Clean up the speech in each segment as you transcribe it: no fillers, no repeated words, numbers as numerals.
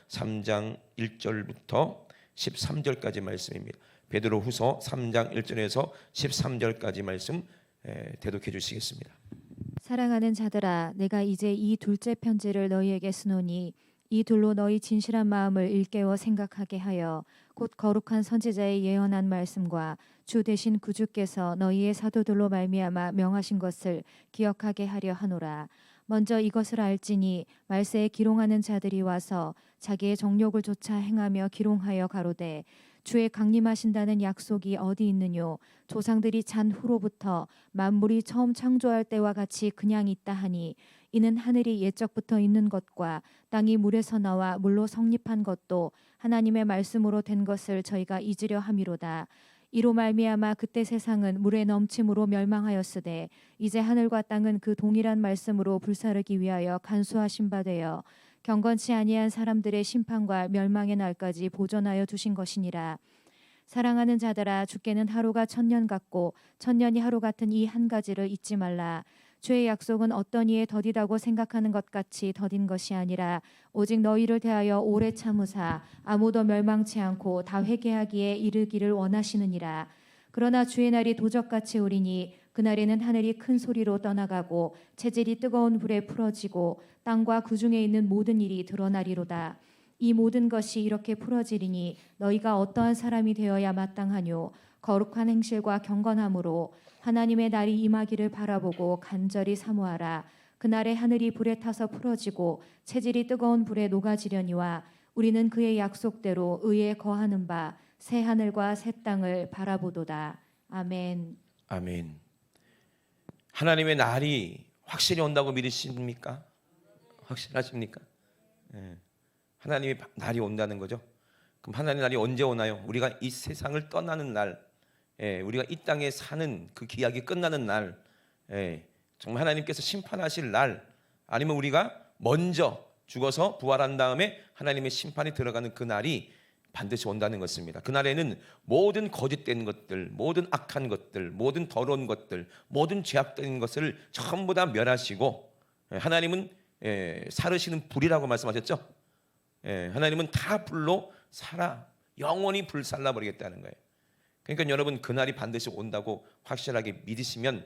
3장 1절부터 13절까지 말씀입니다. 베드로후서 3장 1절에서 13절까지 말씀 대독해 주시겠습니다. 사랑하는 자들아, 내가 이제 이 둘째 편지를 너희에게 쓰노니 이 둘로 너희 진실한 마음을 일깨워 생각하게 하여 곧 거룩한 선지자의 예언한 말씀과 주 되신 구주께서 너희의 사도들로 말미암아 명하신 것을 기억하게 하려 하노라. 먼저 이것을 알지니 말세에 기롱하는 자들이 와서 자기의 정욕을 조차 행하며 기롱하여 가로되 주의 강림하신다는 약속이 어디 있느뇨? 조상들이 잔 후로부터 만물이 처음 창조할 때와 같이 그냥 있다 하니 이는 하늘이 옛적부터 있는 것과 땅이 물에서 나와 물로 성립한 것도 하나님의 말씀으로 된 것을 저희가 잊으려 함이로다. 이로 말미암아 그때 세상은 물의 넘침으로 멸망하였으되 이제 하늘과 땅은 그 동일한 말씀으로 불사르기 위하여 간수하신 바 되어 경건치 아니한 사람들의 심판과 멸망의 날까지 보존하여 두신 것이니라. 사랑하는 자들아, 주께는 하루가 1000년 같고 1000년이 하루 같은 이 한 가지를 잊지 말라. 주의 약속은 어떤 이에 더디다고 생각하는 것 같이 더딘 것이 아니라 오직 너희를 대하여 오래 참으사 아무도 멸망치 않고 다 회개하기에 이르기를 원하시느니라. 그러나 주의 날이 도적같이 오리니 그날에는 하늘이 큰 소리로 떠나가고 체질이 뜨거운 불에 풀어지고 땅과 그 중에 있는 모든 일이 드러나리로다. 이 모든 것이 이렇게 풀어지리니 너희가 어떠한 사람이 되어야 마땅하뇨? 거룩한 행실과 경건함으로 하나님의 날이 임하기를 바라보고 간절히 사모하라. 그날에 하늘이 불에 타서 풀어지고 체질이 뜨거운 불에 녹아지려니와 우리는 그의 약속대로 의에 거하는 바 새 하늘과 새 땅을 바라보도다. 아멘. 아멘. 하나님의 날이 확실히 온다고 믿으십니까? 확실하십니까? 하나님의 날이 온다는 거죠. 그럼 하나님의 날이 언제 오나요? 우리가 이 세상을 떠나는 날, 우리가 이 땅에 사는 그 기약이 끝나는 날, 정말 하나님께서 심판하실 날, 아니면 우리가 먼저 죽어서 부활한 다음에 하나님의 심판이 들어가는 그 날이 반드시 온다는 것입니다. 그 날에는 모든 거짓된 것들, 모든 악한 것들, 모든 더러운 것들, 모든 죄악된 것을 전부 다 멸하시고 하나님은 사르시는 불이라고 말씀하셨죠. 하나님은 다 불로 살아 영원히 불살라 버리겠다는 거예요. 그러니까 여러분, 그날이 반드시 온다고 확실하게 믿으시면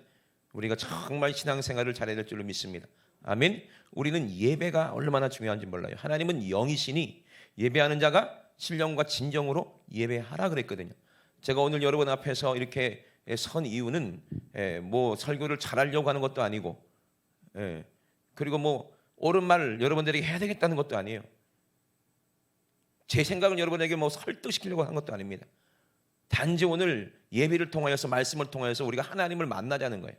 우리가 정말 신앙생활을 잘해야 될 줄로 믿습니다. 아멘. 우리는 예배가 얼마나 중요한지 몰라요. 하나님은 영이시니 예배하는 자가 신령과 진정으로 예배하라 그랬거든요. 제가 오늘 여러분 앞에서 이렇게 선 이유는 뭐 설교를 잘하려고 하는 것도 아니고, 그리고 뭐 옳은 말 여러분들에게 해야 되겠다는 것도 아니에요. 제 생각을 여러분에게 뭐 설득시키려고 하는 것도 아닙니다. 단지 오늘 예배를 통하여서, 말씀을 통하여서 우리가 하나님을 만나자는 거예요.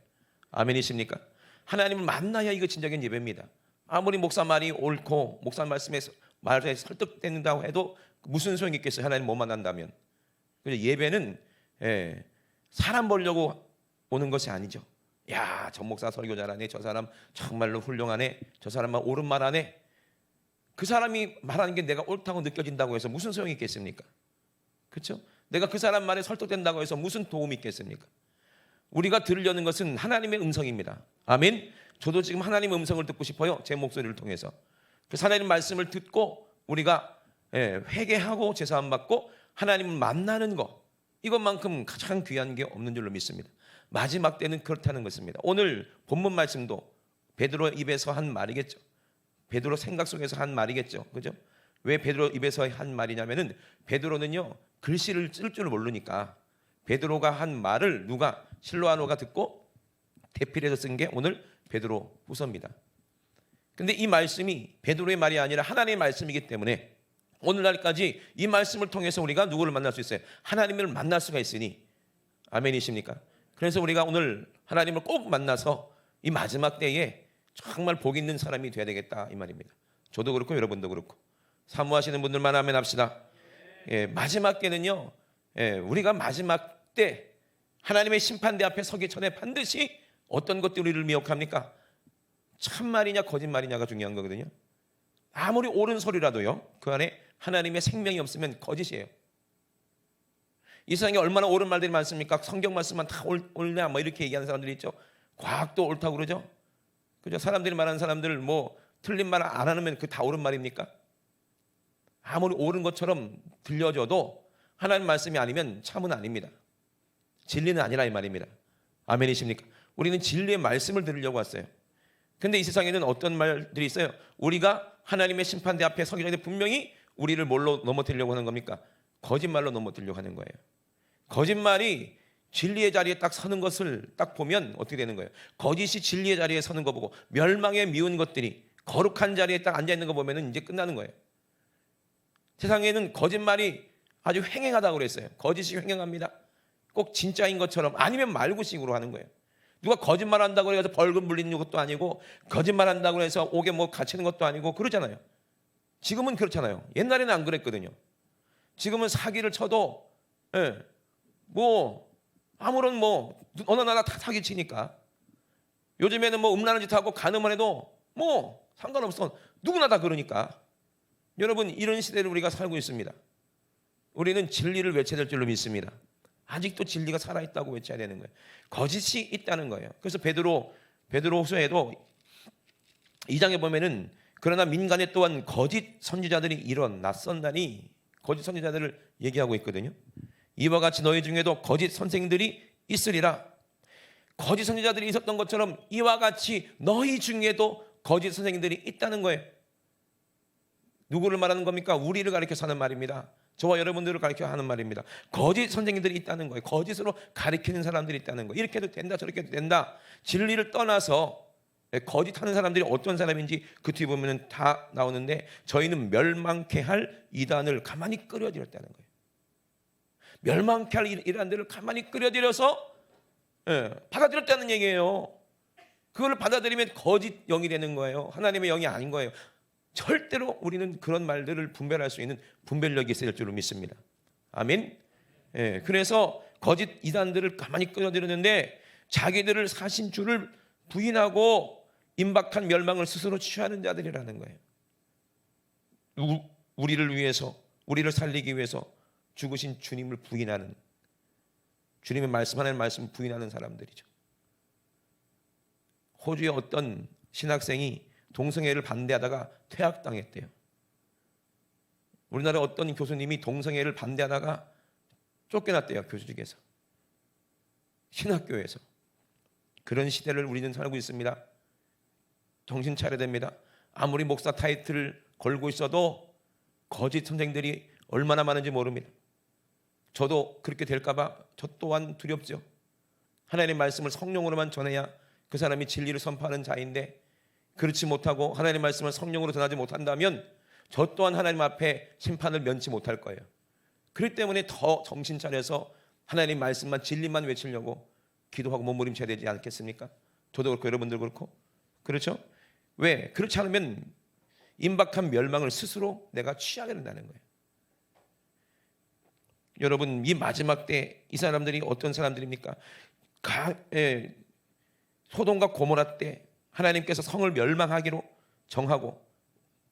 아멘이십니까? 하나님을 만나야 이거 진정한 예배입니다. 아무리 목사 말이 옳고 목사 말씀에 설득된다고 해도 무슨 소용이 있겠어요? 하나님 못 만난다면. 예배는 사람 보려고 오는 것이 아니죠. 야, 저 목사 설교 잘하네, 저 사람 정말로 훌륭하네, 저 사람만 옳은 말 하네. 그 사람이 말하는 게 내가 옳다고 느껴진다고 해서 무슨 소용이 있겠습니까? 그렇죠? 내가 그 사람 말에 설득된다고 해서 무슨 도움이 있겠습니까? 우리가 들으려는 것은 하나님의 음성입니다. 아멘. 저도 지금 하나님의 음성을 듣고 싶어요. 제 목소리를 통해서. 그래서 하나님 말씀을 듣고 우리가 회개하고 제사함 받고 하나님을 만나는 것, 이것만큼 가장 귀한 게 없는 줄로 믿습니다. 마지막 때는 그렇다는 것입니다. 오늘 본문 말씀도 베드로 입에서 한 말이겠죠. 베드로 생각 속에서 한 말이겠죠. 그죠? 왜 베드로 입에서 한 말이냐면은 베드로는요, 글씨를 쓸 줄 모르니까 베드로가 한 말을 누가, 실로아노가 듣고 대필해서 쓴 게 오늘 베드로 후서입니다. 근데 이 말씀이 베드로의 말이 아니라 하나님의 말씀이기 때문에 오늘날까지 이 말씀을 통해서 우리가 누구를 만날 수 있어요? 하나님을 만날 수가 있으니. 아멘이십니까? 그래서 우리가 오늘 하나님을 꼭 만나서 이 마지막 때에 정말 복 있는 사람이 돼야 되겠다, 이 말입니다. 저도 그렇고 여러분도 그렇고. 사모하시는 분들만 아멘 합시다. 마지막 때는요, 우리가 마지막 때 하나님의 심판대 앞에 서기 전에 반드시 어떤 것들이 우리를 미혹합니까? 참말이냐 거짓말이냐가 중요한 거거든요. 아무리 옳은 소리라도요, 그 안에 하나님의 생명이 없으면 거짓이에요. 이 세상에 얼마나 옳은 말들이 많습니까? 성경 말씀만 다 옳냐 뭐 이렇게 얘기하는 사람들이 있죠. 과학도 옳다고 그러죠. 그죠? 사람들이 말하는 사람들 뭐 틀린 말 안 하면 그 다 옳은 말입니까? 아무리 옳은 것처럼 들려줘도 하나님 말씀이 아니면 참은 아닙니다. 진리는 아니라 이 말입니다. 아멘이십니까? 우리는 진리의 말씀을 들으려고 왔어요. 근데 이 세상에는 어떤 말들이 있어요? 우리가 하나님의 심판대 앞에 서기 전에 분명히 우리를 뭘로 넘어뜨리려고 하는 겁니까? 거짓말로 넘어뜨리려고 하는 거예요. 거짓말이 진리의 자리에 딱 서는 것을 딱 보면 어떻게 되는 거예요? 거짓이 진리의 자리에 서는 거 보고 멸망에 미운 것들이 거룩한 자리에 딱 앉아 있는 거 보면은 이제 끝나는 거예요. 세상에는 거짓말이 아주 횡행하다고 그랬어요. 거짓이 횡행합니다. 꼭 진짜인 것처럼 아니면 말고식으로 하는 거예요. 누가 거짓말한다고 해서 벌금 물리는 것도 아니고 거짓말한다고 해서 옥에 뭐 갇히는 것도 아니고 그러잖아요. 지금은 그렇잖아요. 옛날에는 안 그랬거든요. 지금은 사기를 쳐도 뭐 아무런 뭐 어느 나라 다 사기치니까 요즘에는 뭐 음란한 짓 하고 간음을 해도 뭐 상관없어. 누구나 다 그러니까. 여러분 이런 시대를 우리가 살고 있습니다. 우리는 진리를 외쳐야 될 줄로 믿습니다. 아직도 진리가 살아있다고 외쳐야 되는 거예요. 거짓이 있다는 거예요. 그래서 베드로후서에도 2장에 보면은 그러나 민간에 또한 거짓 선지자들이 일어났었나니 거짓 선지자들을 얘기하고 있거든요. 이와 같이 너희 중에도 거짓 선생들이 있으리라. 거짓 선지자들이 있었던 것처럼 이와 같이 너희 중에도 거짓 선생들이 있다는 거예요. 누구를 말하는 겁니까? 우리를 가리켜서 하는 말입니다. 저와 여러분들을 가리켜 하는 말입니다. 거짓 선생님들이 있다는 거예요. 거짓으로 가리키는 사람들이 있다는 거예요. 이렇게 해도 된다 저렇게 해도 된다. 진리를 떠나서 거짓하는 사람들이 어떤 사람인지 그 뒤에 보면 다 나오는데 저희는 멸망케 할 이단을 가만히 끌어들였다는 거예요. 멸망케 할 이단들을 가만히 끌어들여서 받아들였다는 얘기예요. 그걸 받아들이면 거짓 영이 되는 거예요. 하나님의 영이 아닌 거예요. 절대로 우리는 그런 말들을 분별할 수 있는 분별력이 있어야 될 줄로 믿습니다. 아멘. 그래서 거짓 이단들을 가만히 끌어들였는데 자기들을 사신 주를 부인하고 임박한 멸망을 스스로 취하는 자들이라는 거예요. 우리를 위해서 우리를 살리기 위해서 죽으신 주님을 부인하는 주님의 말씀하는 말씀 부인하는 사람들이죠. 호주의 어떤 신학생이 동성애를 반대하다가 퇴학당했대요. 우리나라 어떤 교수님이 동성애를 반대하다가 쫓겨났대요. 교수직에서. 신학교에서. 그런 시대를 우리는 살고 있습니다. 정신 차려야 됩니다. 아무리 목사 타이틀을 걸고 있어도 거짓 선생들이 얼마나 많은지 모릅니다. 저도 그렇게 될까 봐 저 또한 두렵죠. 하나님의 말씀을 성령으로만 전해야 그 사람이 진리를 선포하는 자인데 그렇지 못하고 하나님의 말씀을 성령으로 전하지 못한다면 저 또한 하나님 앞에 심판을 면치 못할 거예요. 그렇기 때문에 더 정신 차려서 하나님 말씀만 진리만 외치려고 기도하고 몸부림쳐야 되지 않겠습니까? 저도 그렇고 여러분들 그렇고 그렇죠? 왜? 그렇지 않으면 임박한 멸망을 스스로 내가 취하게 된다는 거예요. 여러분 이 마지막 때 이 사람들이 어떤 사람들입니까? 소돔과 고모라 때 하나님께서 성을 멸망하기로 정하고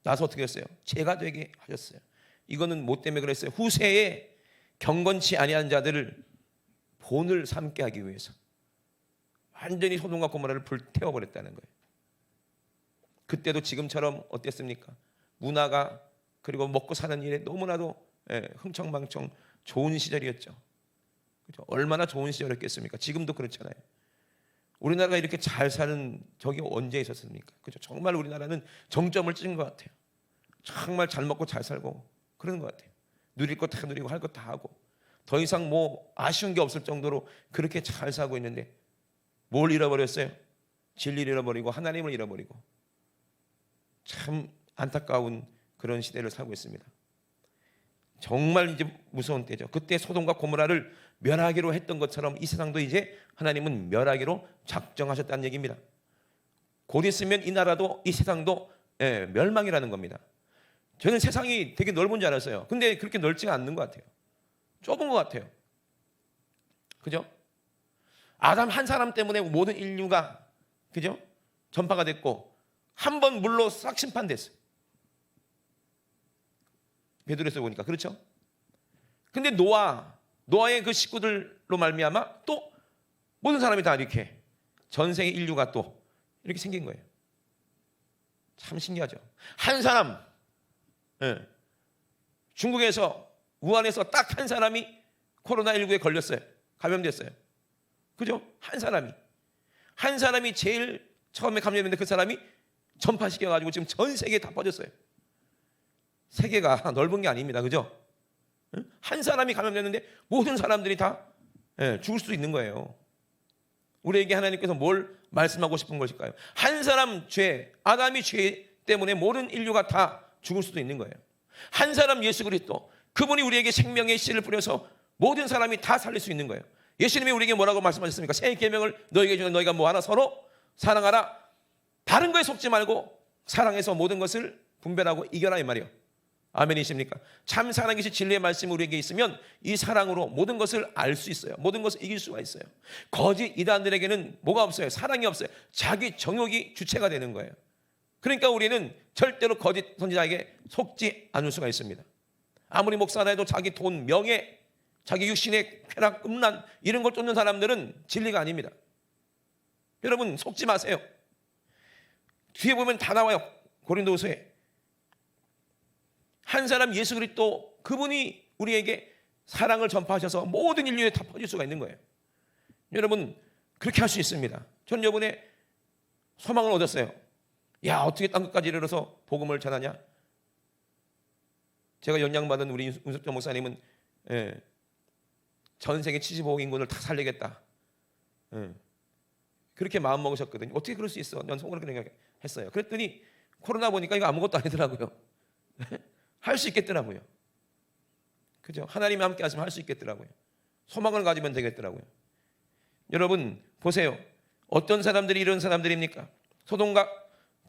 나서 어떻게 했어요? 죄가 되게 하셨어요. 이거는 뭐 때문에 그랬어요? 후세에 경건치 아니한 자들을 본을 삼게 하기 위해서 완전히 소돔과 고모라를 불태워버렸다는 거예요. 그때도 지금처럼 어땠습니까? 문화가 그리고 먹고 사는 일에 너무나도 흥청망청 좋은 시절이었죠. 그렇죠? 얼마나 좋은 시절이었겠습니까? 지금도 그렇잖아요. 우리나라가 이렇게 잘 사는 적이 언제 있었습니까? 그렇죠? 정말 우리나라는 정점을 찍은 것 같아요. 정말 잘 먹고 잘 살고 그러는 것 같아요. 누릴 것 다 누리고 할 것 다 하고 더 이상 뭐 아쉬운 게 없을 정도로 그렇게 잘 살고 있는데 뭘 잃어버렸어요? 진리를 잃어버리고 하나님을 잃어버리고 참 안타까운 그런 시대를 살고 있습니다. 정말 이제 무서운 때죠. 그때 소돔과 고모라를 멸하기로 했던 것처럼 이 세상도 이제 하나님은 멸하기로 작정하셨다는 얘기입니다. 곧 있으면 이 나라도 이 세상도 멸망이라는 겁니다. 저는 세상이 되게 넓은 줄 알았어요. 근데 그렇게 넓지가 않는 것 같아요. 좁은 것 같아요. 그죠? 아담 한 사람 때문에 모든 인류가 그죠? 전파가 됐고 한 번 물로 싹 심판됐어요. 베드로에서 보니까 그렇죠? 근데 노아의 그 식구들로 말미암아 또 모든 사람이 다 이렇게 전생의 인류가 또 이렇게 생긴 거예요. 참 신기하죠. 한 사람 중국에서 우한에서 딱 한 사람이 코로나19에 걸렸어요. 감염됐어요. 그죠? 한 사람이 제일 처음에 감염됐는데 그 사람이 전파시켜가지고 지금 전 세계에 다 퍼졌어요. 세계가 넓은 게 아닙니다. 그죠? 한 사람이 감염됐는데 모든 사람들이 다 죽을 수도 있는 거예요. 우리에게 하나님께서 뭘 말씀하고 싶은 것일까요? 한 사람 죄, 아담이 죄 때문에 모든 인류가 다 죽을 수도 있는 거예요. 한 사람 예수 그리스도, 그분이 우리에게 생명의 씨를 뿌려서 모든 사람이 다 살릴 수 있는 거예요. 예수님이 우리에게 뭐라고 말씀하셨습니까? 새 계명을 너희에게 주는 너희가 뭐 하나 서로 사랑하라. 다른 거에 속지 말고 사랑해서 모든 것을 분별하고 이겨라 이 말이에요. 아멘이십니까? 참 사랑이신 진리의 말씀이 우리에게 있으면 이 사랑으로 모든 것을 알 수 있어요. 모든 것을 이길 수가 있어요. 거짓 이단들에게는 뭐가 없어요? 사랑이 없어요. 자기 정욕이 주체가 되는 거예요. 그러니까 우리는 절대로 거짓 선지자에게 속지 않을 수가 있습니다. 아무리 목사라 해도 자기 돈, 명예, 자기 육신의 쾌락, 음란 이런 걸 쫓는 사람들은 진리가 아닙니다. 여러분 속지 마세요. 뒤에 보면 다 나와요. 고린도후서에 한 사람 예수 그리스도, 그분이 우리에게 사랑을 전파하셔서 모든 인류에 다 퍼질 수가 있는 거예요. 여러분 그렇게 할 수 있습니다. 전 이번에 소망을 얻었어요. 야, 어떻게 땅끝까지 이르러서 복음을 전하냐? 제가 영향받은 우리 윤석정 목사님은 전 세계 75억 인구를 다 살리겠다. 그렇게 마음 먹으셨거든요. 어떻게 그럴 수 있어? 난 속으로 그렇게 했어요. 그랬더니 코로나 보니까 이거 아무것도 아니더라고요. 할 수 있겠더라고요. 그죠? 하나님이 함께 하시면 할 수 있겠더라고요. 소망을 가지면 되겠더라고요. 여러분 보세요. 어떤 사람들이 이런 사람들입니까? 소돔과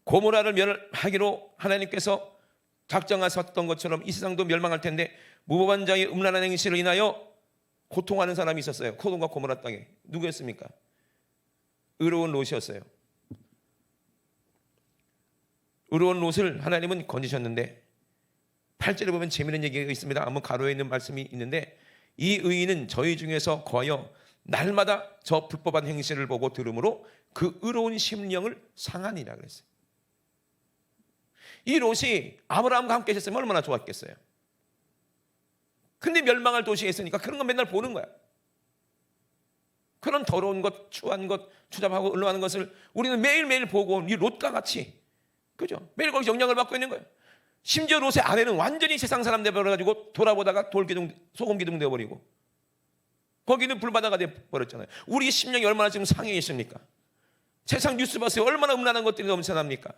고모라를 멸하기로 하나님께서 작정하셨던 것처럼 이 세상도 멸망할 텐데 무법한 자의 음란한 행실을 인하여 고통하는 사람이 있었어요. 소돔과 고모라 땅에. 누구였습니까? 의로운 롯이었어요. 의로운 롯을 하나님은 건지셨는데 8절에 보면 재미있는 얘기가 있습니다. 한번 가로에 있는 말씀이 있는데 이 의인은 저희 중에서 거하여 날마다 저 불법한 행실을 보고 들으므로 그 의로운 심령을 상하니라 그랬어요. 이 롯이 아브라함과 함께 있었으면 얼마나 좋았겠어요. 근데 멸망할 도시에 있으니까 그런 거 맨날 보는 거야. 그런 더러운 것, 추한 것, 추잡하고 을로하는 것을 우리는 매일매일 보고 이 롯과 같이, 그죠? 매일 거기서 영향을 받고 있는 거예요. 심지어 롯의 아내는 완전히 세상 사람 되어버려가지고 돌아보다가 돌기둥, 소금기둥 되어버리고 거기는 불바다가 되어버렸잖아요. 우리 심령이 얼마나 지금 상해 있습니까? 세상 뉴스 봤어요. 얼마나 음란한 것들이 넘쳐납니까?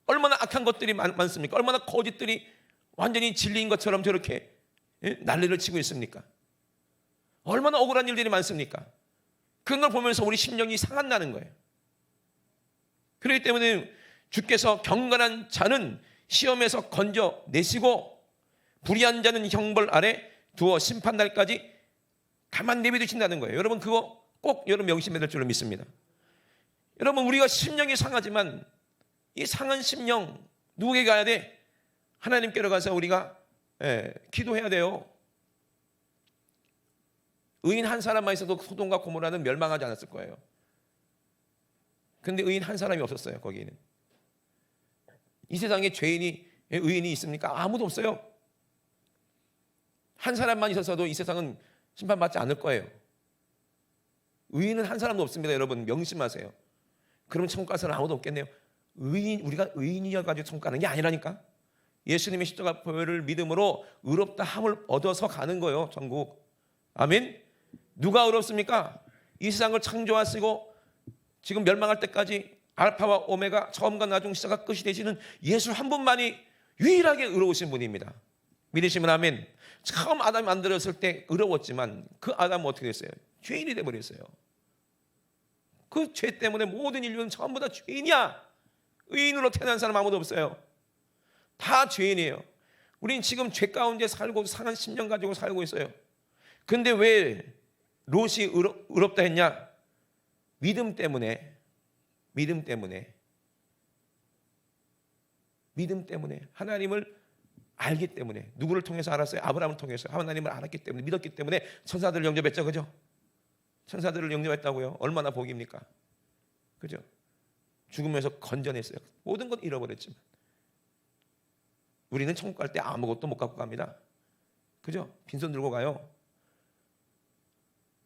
얼마나 악한 것들이 많습니까? 얼마나 거짓들이 완전히 진리인 것처럼 저렇게 난리를 치고 있습니까? 얼마나 억울한 일들이 많습니까? 그런 걸 보면서 우리 심령이 상한다는 거예요. 그렇기 때문에 주께서 경건한 자는 시험에서 건져내시고 불의한 자는 형벌 아래 두어 심판날까지 가만 내비두신다는 거예요. 여러분 그거 꼭 여러분 명심해야 될 줄로 믿습니다. 여러분 우리가 심령이 상하지만 이 상한 심령 누구에게 가야 돼? 하나님께로 가서 우리가 기도해야 돼요. 의인 한 사람만 있어도 소돔과 고모라는 멸망하지 않았을 거예요. 그런데 의인 한 사람이 없었어요. 거기에는. 이 세상에 죄인이 의인이 있습니까? 아무도 없어요. 한 사람만 있었어도 이 세상은 심판받지 않을 거예요. 의인은 한 사람도 없습니다. 여러분 명심하세요. 그러면 천국 갈 사람 아무도 없겠네요. 우리가 의인이어가지고 천국 가는 게 아니라니까. 예수님의 십자가 보혈을 믿음으로 의롭다 함을 얻어서 가는 거예요. 천국. 아멘. 누가 의롭습니까? 이 세상을 창조하시고 지금 멸망할 때까지 알파와 오메가 처음과 나중 시작과 끝이 되시는 예수 한 분만이 유일하게 의로우신 분입니다. 믿으시면 아멘. 처음 아담이 만들었을 때 의로웠지만 그 아담은 어떻게 됐어요? 죄인이 되어버렸어요. 그 죄 때문에 모든 인류는 전부 다 죄인이야. 의인으로 태어난 사람 아무도 없어요. 다 죄인이에요. 우린 지금 죄 가운데 살고 상한 심령 가지고 살고 있어요. 근데 왜 롯이 의롭다 했냐? 믿음 때문에 하나님을 알기 때문에. 누구를 통해서 알았어요? 아브라함을 통해서 하나님을 알았기 때문에, 믿었기 때문에 천사들을 영접했죠. 그죠? 천사들을 영접했다고요. 얼마나 복입니까? 그죠? 죽으면서 건져냈어요. 모든 것 잃어버렸지만 우리는 천국 갈 때 아무것도 못 갖고 갑니다. 그죠? 빈손 들고 가요.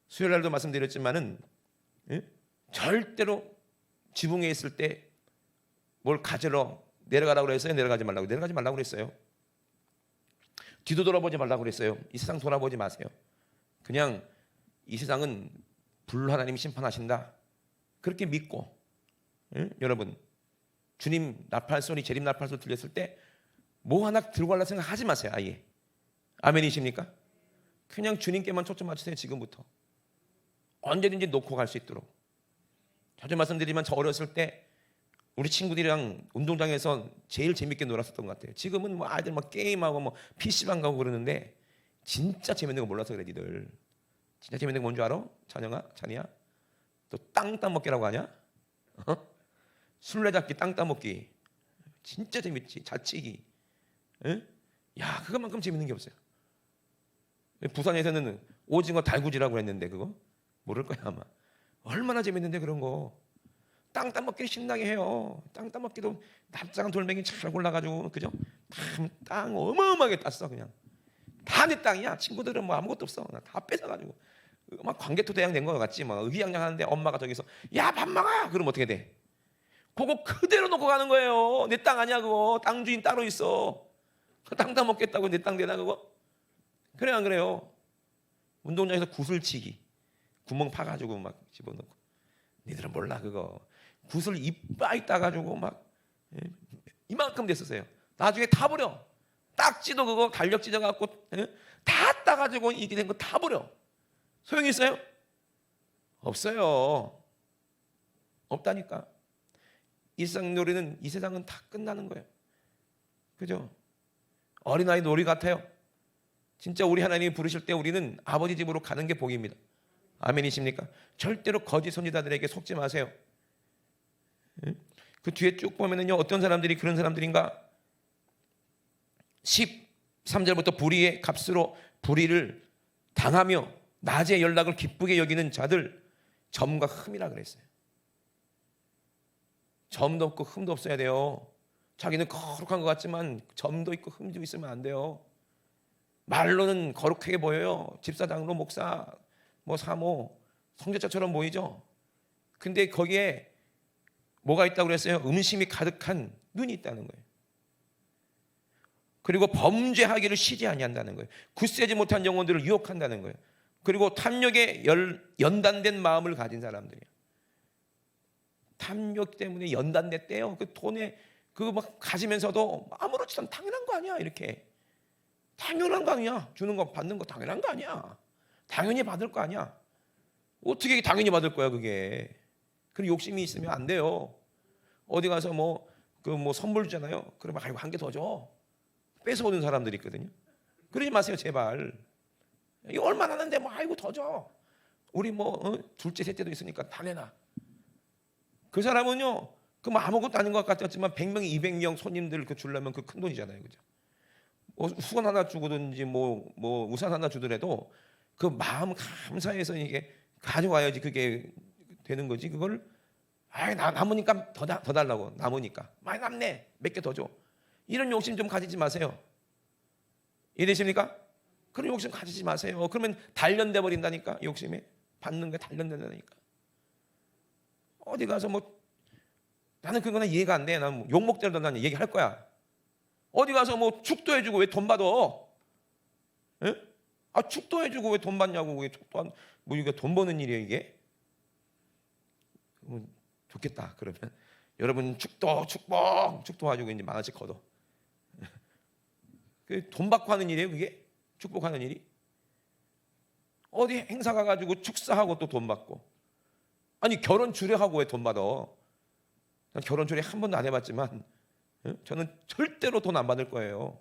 수요일 날도 말씀드렸지만은 절대로 지붕에 있을 때 뭘 가지러 내려가라고 그랬어요? 내려가지 말라고 그랬어요. 뒤도 돌아보지 말라고 그랬어요. 이 세상 돌아보지 마세요. 그냥 이 세상은 불 하나님이 심판하신다. 그렇게 믿고 여러분 주님 나팔 소리, 재림 나팔 소리 들렸을 때 뭐 하나 들고 가려고 생각하지 마세요. 아예. 아멘이십니까? 그냥 주님께만 초점 맞추세요. 지금부터. 언제든지 놓고 갈 수 있도록. 자주 말씀드리지만 저 어렸을 때 우리 친구들이랑 운동장에서 제일 재밌게 놀았었던 것 같아요. 지금은 뭐 아이들 막 게임하고 뭐 PC방 가고 그러는데 진짜 재밌는 거 몰라서 그래 니들. 진짜 재밌는 거 뭔 줄 알아? 찬이야? 또 땅 따먹기라고 하냐? 술래잡기, 땅 따먹기. 진짜 재밌지. 자치기. 야, 그것만큼 재밌는 게 없어요. 부산에서는 오징어 달구지라고 했는데 그거 모를 거야 아마. 얼마나 재밌는데 그런 거. 땅 따먹기를 신나게 해요. 땅 따먹기도 납작한 돌멩이 잘 골라가지고 그죠? 땅 어마어마하게 땄어 그냥. 다 내 땅이야. 친구들은 뭐 아무것도 없어. 다 뺏어가지고 막 광개토 대왕 된 거 같지. 막 의기양양하는데 엄마가 저기서 야 밥 먹어. 그러면 어떻게 돼? 그거 그대로 놓고 가는 거예요. 내 땅 아니야 그거. 땅 주인 따로 있어. 땅 따먹겠다고 내 땅 되나 그거? 그래 안 그래요? 운동장에서 구슬치기 구멍 파가지고 막 집어넣고 니들은 몰라 그거 구슬 이빨 따가지고 막 이만큼 됐었어요. 나중에 다 버려. 딱지도 그거 달력 찢어갖고 다 따가지고 이게 된 거 다 버려. 소용이 있어요? 없어요. 없다니까. 이 세상 놀이는 이 세상은 다 끝나는 거예요. 그죠? 어린아이 놀이 같아요. 진짜 우리 하나님이 부르실 때 우리는 아버지 집으로 가는 게 복입니다. 아멘이십니까? 절대로 거짓 선지자들에게 속지 마세요. 그 뒤에 쭉 보면은요 어떤 사람들이 그런 사람들인가? 13절부터 불의의 값으로 불의를 당하며 낮의 연락을 기쁘게 여기는 자들 점과 흠이라 그랬어요. 점도 없고 흠도 없어야 돼요. 자기는 거룩한 것 같지만 점도 있고 흠도 있으면 안 돼요. 말로는 거룩하게 보여요. 집사, 장로, 목사, 뭐 사모, 성직자처럼 보이죠. 근데 거기에 뭐가 있다고 그랬어요? 음심이 가득한 눈이 있다는 거예요. 그리고 범죄하기를 쉬지 아니한다는 거예요. 굳세지 못한 영혼들을 유혹한다는 거예요. 그리고 탐욕에 연단된 마음을 가진 사람들이에요. 탐욕 때문에 연단됐대요. 그 돈에 그거 막 가지면서도 아무렇지도 않은 당연한 거 아니야 이렇게. 당연한 거 아니야. 주는 거 받는 거 당연한 거 아니야. 당연히 받을 거 아니야. 어떻게 당연히 받을 거야 그게. 그리고 욕심이 있으면 안 돼요. 어디 가서 뭐 선물 주잖아요. 그러면 아이고 한 개 더 줘. 뺏어오는 사람들이 있거든요. 그러지 마세요 제발. 이거 얼마 나는데 뭐 아이고 더 줘. 우리 둘째 셋째도 있으니까 다 내놔. 그 사람은요 그 아무것도 아닌 것 같았지만 100명 200명 손님들 그 주려면 그 큰 돈이잖아요. 그죠? 수건 하나 주든지 우산 하나 주더라도 그 마음 감사해서 이게 가져와야지 그게 되는 거지. 그걸 남으니까 더 달라고. 남으니까 많이 남네 몇 개 더 줘. 이런 욕심 좀 가지지 마세요. 이해되십니까? 그런 욕심 가지지 마세요. 그러면 단련돼 버린다니까. 욕심에 받는 게 단련된다니까. 어디 가서 나는 그거는 이해가 안 돼. 나는 욕먹더라도 나는 얘기할 거야. 어디 가서 축도해주고 왜 돈 받아? 예? 축도해주고 왜 돈 받냐고. 왜 축도 이게 돈 버는 일이에요 이게? 좋겠다. 그러면 여러분 축도가지고 이제 10,000원씩 걷어. 그 돈 받고 하는 일이에요 그게? 축복하는 일이? 어디 행사 가가지고 축사하고 또 돈 받고. 아니 결혼 주례하고 왜 돈 받아? 난 결혼 주례 한 번도 안 해봤지만 저는 절대로 돈 안 받을 거예요.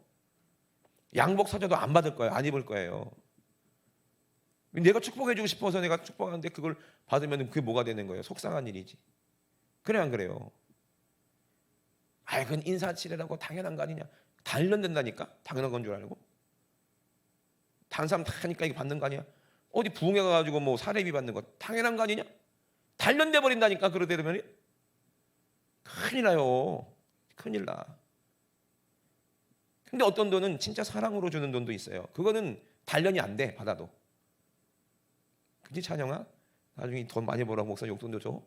양복 사줘도 안 받을 거예요. 안 입을 거예요. 내가 축복해주고 싶어서 내가 축복하는데 그걸 받으면 그게 뭐가 되는 거예요? 속상한 일이지. 그래 안 그래요? 그건 인사치레라고 당연한 거 아니냐? 단련된다니까? 당연한 건 줄 알고? 다른 사람 다 하니까 이거 받는 거 아니야? 어디 부흥회 가가지고 사례비 받는 거 당연한 거 아니냐? 단련돼 버린다니까. 그러다 보면 큰일 나요. 큰일 나. 근데 어떤 돈은 진짜 사랑으로 주는 돈도 있어요. 그거는 단련이 안 돼, 받아도. 그치, 찬영아? 나중에 돈 많이 벌어 목사 용돈도 줘.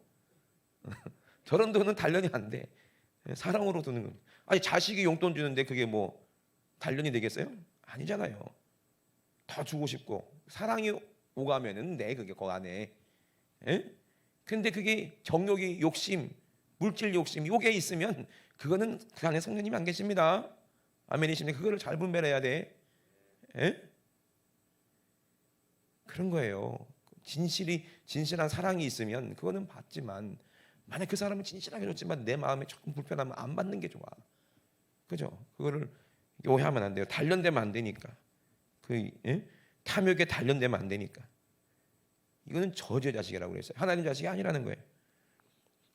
저런 돈은 단련이 안 돼. 사랑으로 주는 건. 아니, 자식이 용돈 주는데 그게 뭐 단련이 되겠어요? 아니잖아요. 더 주고 싶고 사랑이 오가면은 내 그게 그 안에. 예? 근데 그게 정욕이 욕심, 물질 욕심 요게 있으면 그거는 그 안에 성령님이 안 계십니다. 아멘이십니까? 그거를 잘 분별해야 돼. 예? 그런 거예요. 진실한 사랑이 있으면 그거는 받지만, 만약 그 사람은 진실하게 줬지만 내 마음에 조금 불편하면 안 받는 게 좋아. 그죠? 그거를 오해하면 안 돼요. 단련되면 안 되니까. 탐욕에 단련되면 안 되니까. 이거는 저주의 자식이라고 그랬어요. 하나님 자식이 아니라는 거예요.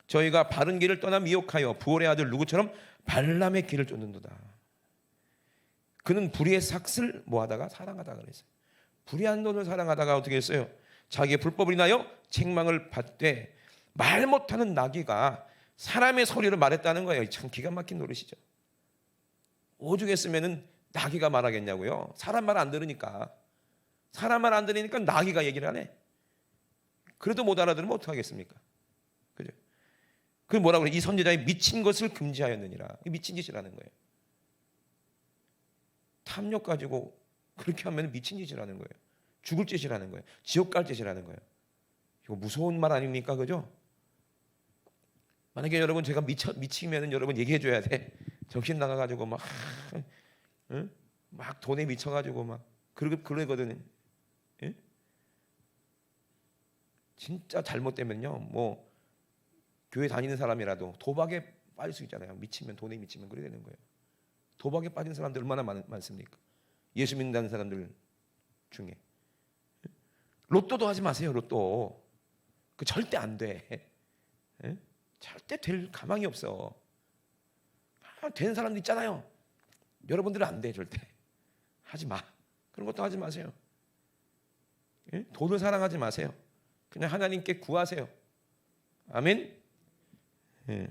저희가 바른 길을 떠나 미혹하여 부올의 아들 누구처럼 발람의 길을 쫓는도다. 그는 불의의 삭을 뭐하다가 사랑하다가 그랬어요. 불의한 돈을 사랑하다가 어떻게 했어요? 자기의 불법을 인하여 책망을 받되 말 못하는 나귀가 사람의 소리를 말했다는 거예요. 참 기가 막힌 노릇이죠. 오죽했으면은 나귀가 말하겠냐고요. 사람 말 안 들으니까. 사람 말 안 들으니까 나귀가 얘기를 하네. 그래도 못 알아들으면 어떡하겠습니까? 그죠? 그 뭐라고 그래? 이 선지자의 미친 것을 금지하였느니라. 미친 짓이라는 거예요. 탐욕 가지고 그렇게 하면 미친 짓이라는 거예요. 죽을 짓이라는 거예요. 지옥 갈 짓이라는 거예요. 이거 무서운 말 아닙니까? 그죠? 만약에 여러분 제가 미치면은 여러분 얘기해 줘야 돼. 정신 나가가지고 막 돈에 미쳐가지고 막 그러거든요. 예? 진짜 잘못되면요, 뭐 교회 다니는 사람이라도 도박에 빠질 수 있잖아요. 미치면, 돈에 미치면 그래 되는 거예요. 도박에 빠진 사람들 얼마나 많습니까? 예수 믿는다는 사람들 중에. 로또도 하지 마세요. 로또 그 절대 안 돼. 예? 절대 될 가망이 없어. 되는 사람도 있잖아요. 여러분들은 안 돼. 절대 하지 마. 그런 것도 하지 마세요. 예? 돈을 사랑하지 마세요. 그냥 하나님께 구하세요. 아멘. 예.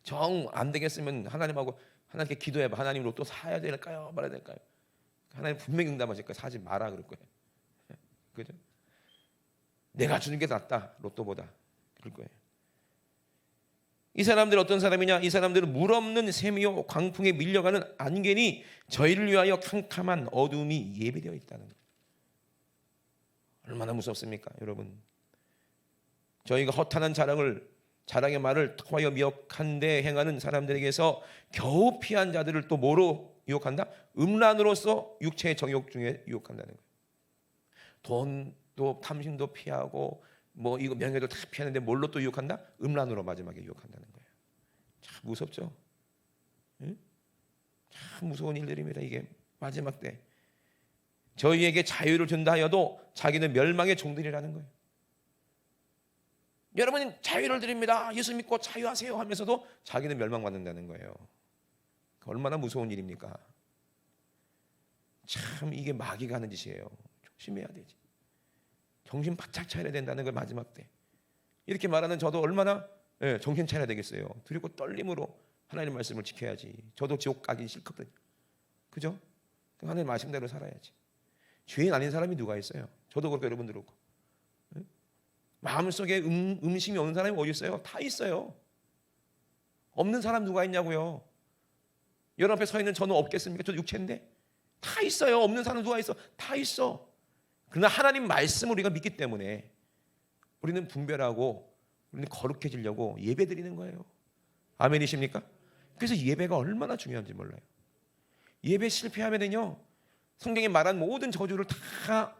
정 안 되겠으면 하나님께 기도해봐. 하나님 로또 사야 될까요? 말아야 될까요? 하나님 분명히 응답하실 거예요. 사지 마라 그럴 거예요. 예. 그죠? 내가 주는 게 낫다. 로또보다 그럴 거예요. 이 사람들 어떤 사람이냐? 이 사람들은 물 없는 샘이요 광풍에 밀려가는 안개니 저희를 위하여 캄캄한 어둠이 예비되어 있다는 거예요. 얼마나 무섭습니까, 여러분? 저희가 허탄한 자랑의 말을 토하여 미혹한데 행하는 사람들에게서 겨우 피한 자들을 또 뭐로 유혹한다? 음란으로서 육체의 정욕 중에 유혹한다는 거예요. 돈도 탐심도 피하고 뭐 이거 명예도 다 피하는데 뭘로 또 유혹한다? 음란으로 마지막에 유혹한다는 거예요. 참 무섭죠? 응? 참 무서운 일들입니다. 이게 마지막 때 저희에게 자유를 준다 하여도 자기는 멸망의 종들이라는 거예요. 여러분이 자유를 드립니다. 예수 믿고 자유하세요 하면서도 자기는 멸망받는다는 거예요. 얼마나 무서운 일입니까? 참 이게 마귀가 하는 짓이에요. 조심해야 되지. 정신 바짝 차려야 된다는 걸 마지막 때. 이렇게 말하는 저도 얼마나 정신 차려야 되겠어요. 두렵고 떨림으로 하나님 말씀을 지켜야지. 저도 지옥 가기 싫거든요. 그죠? 하나님 말씀대로 살아야지. 죄인 아닌 사람이 누가 있어요? 저도 그렇고 여러분도 그렇고. 마음속에 음심이 없는 사람이 어디 있어요? 다 있어요. 없는 사람 누가 있냐고요? 여러분 앞에 서 있는 저는 없겠습니까? 저 육체인데 다 있어요. 없는 사람 누가 있어? 다 있어. 그러나 하나님 말씀을 우리가 믿기 때문에 우리는 분별하고 우리는 거룩해지려고 예배 드리는 거예요. 아멘이십니까? 그래서 예배가 얼마나 중요한지 몰라요. 예배 실패하면은요, 성경에 말한 모든 저주를 다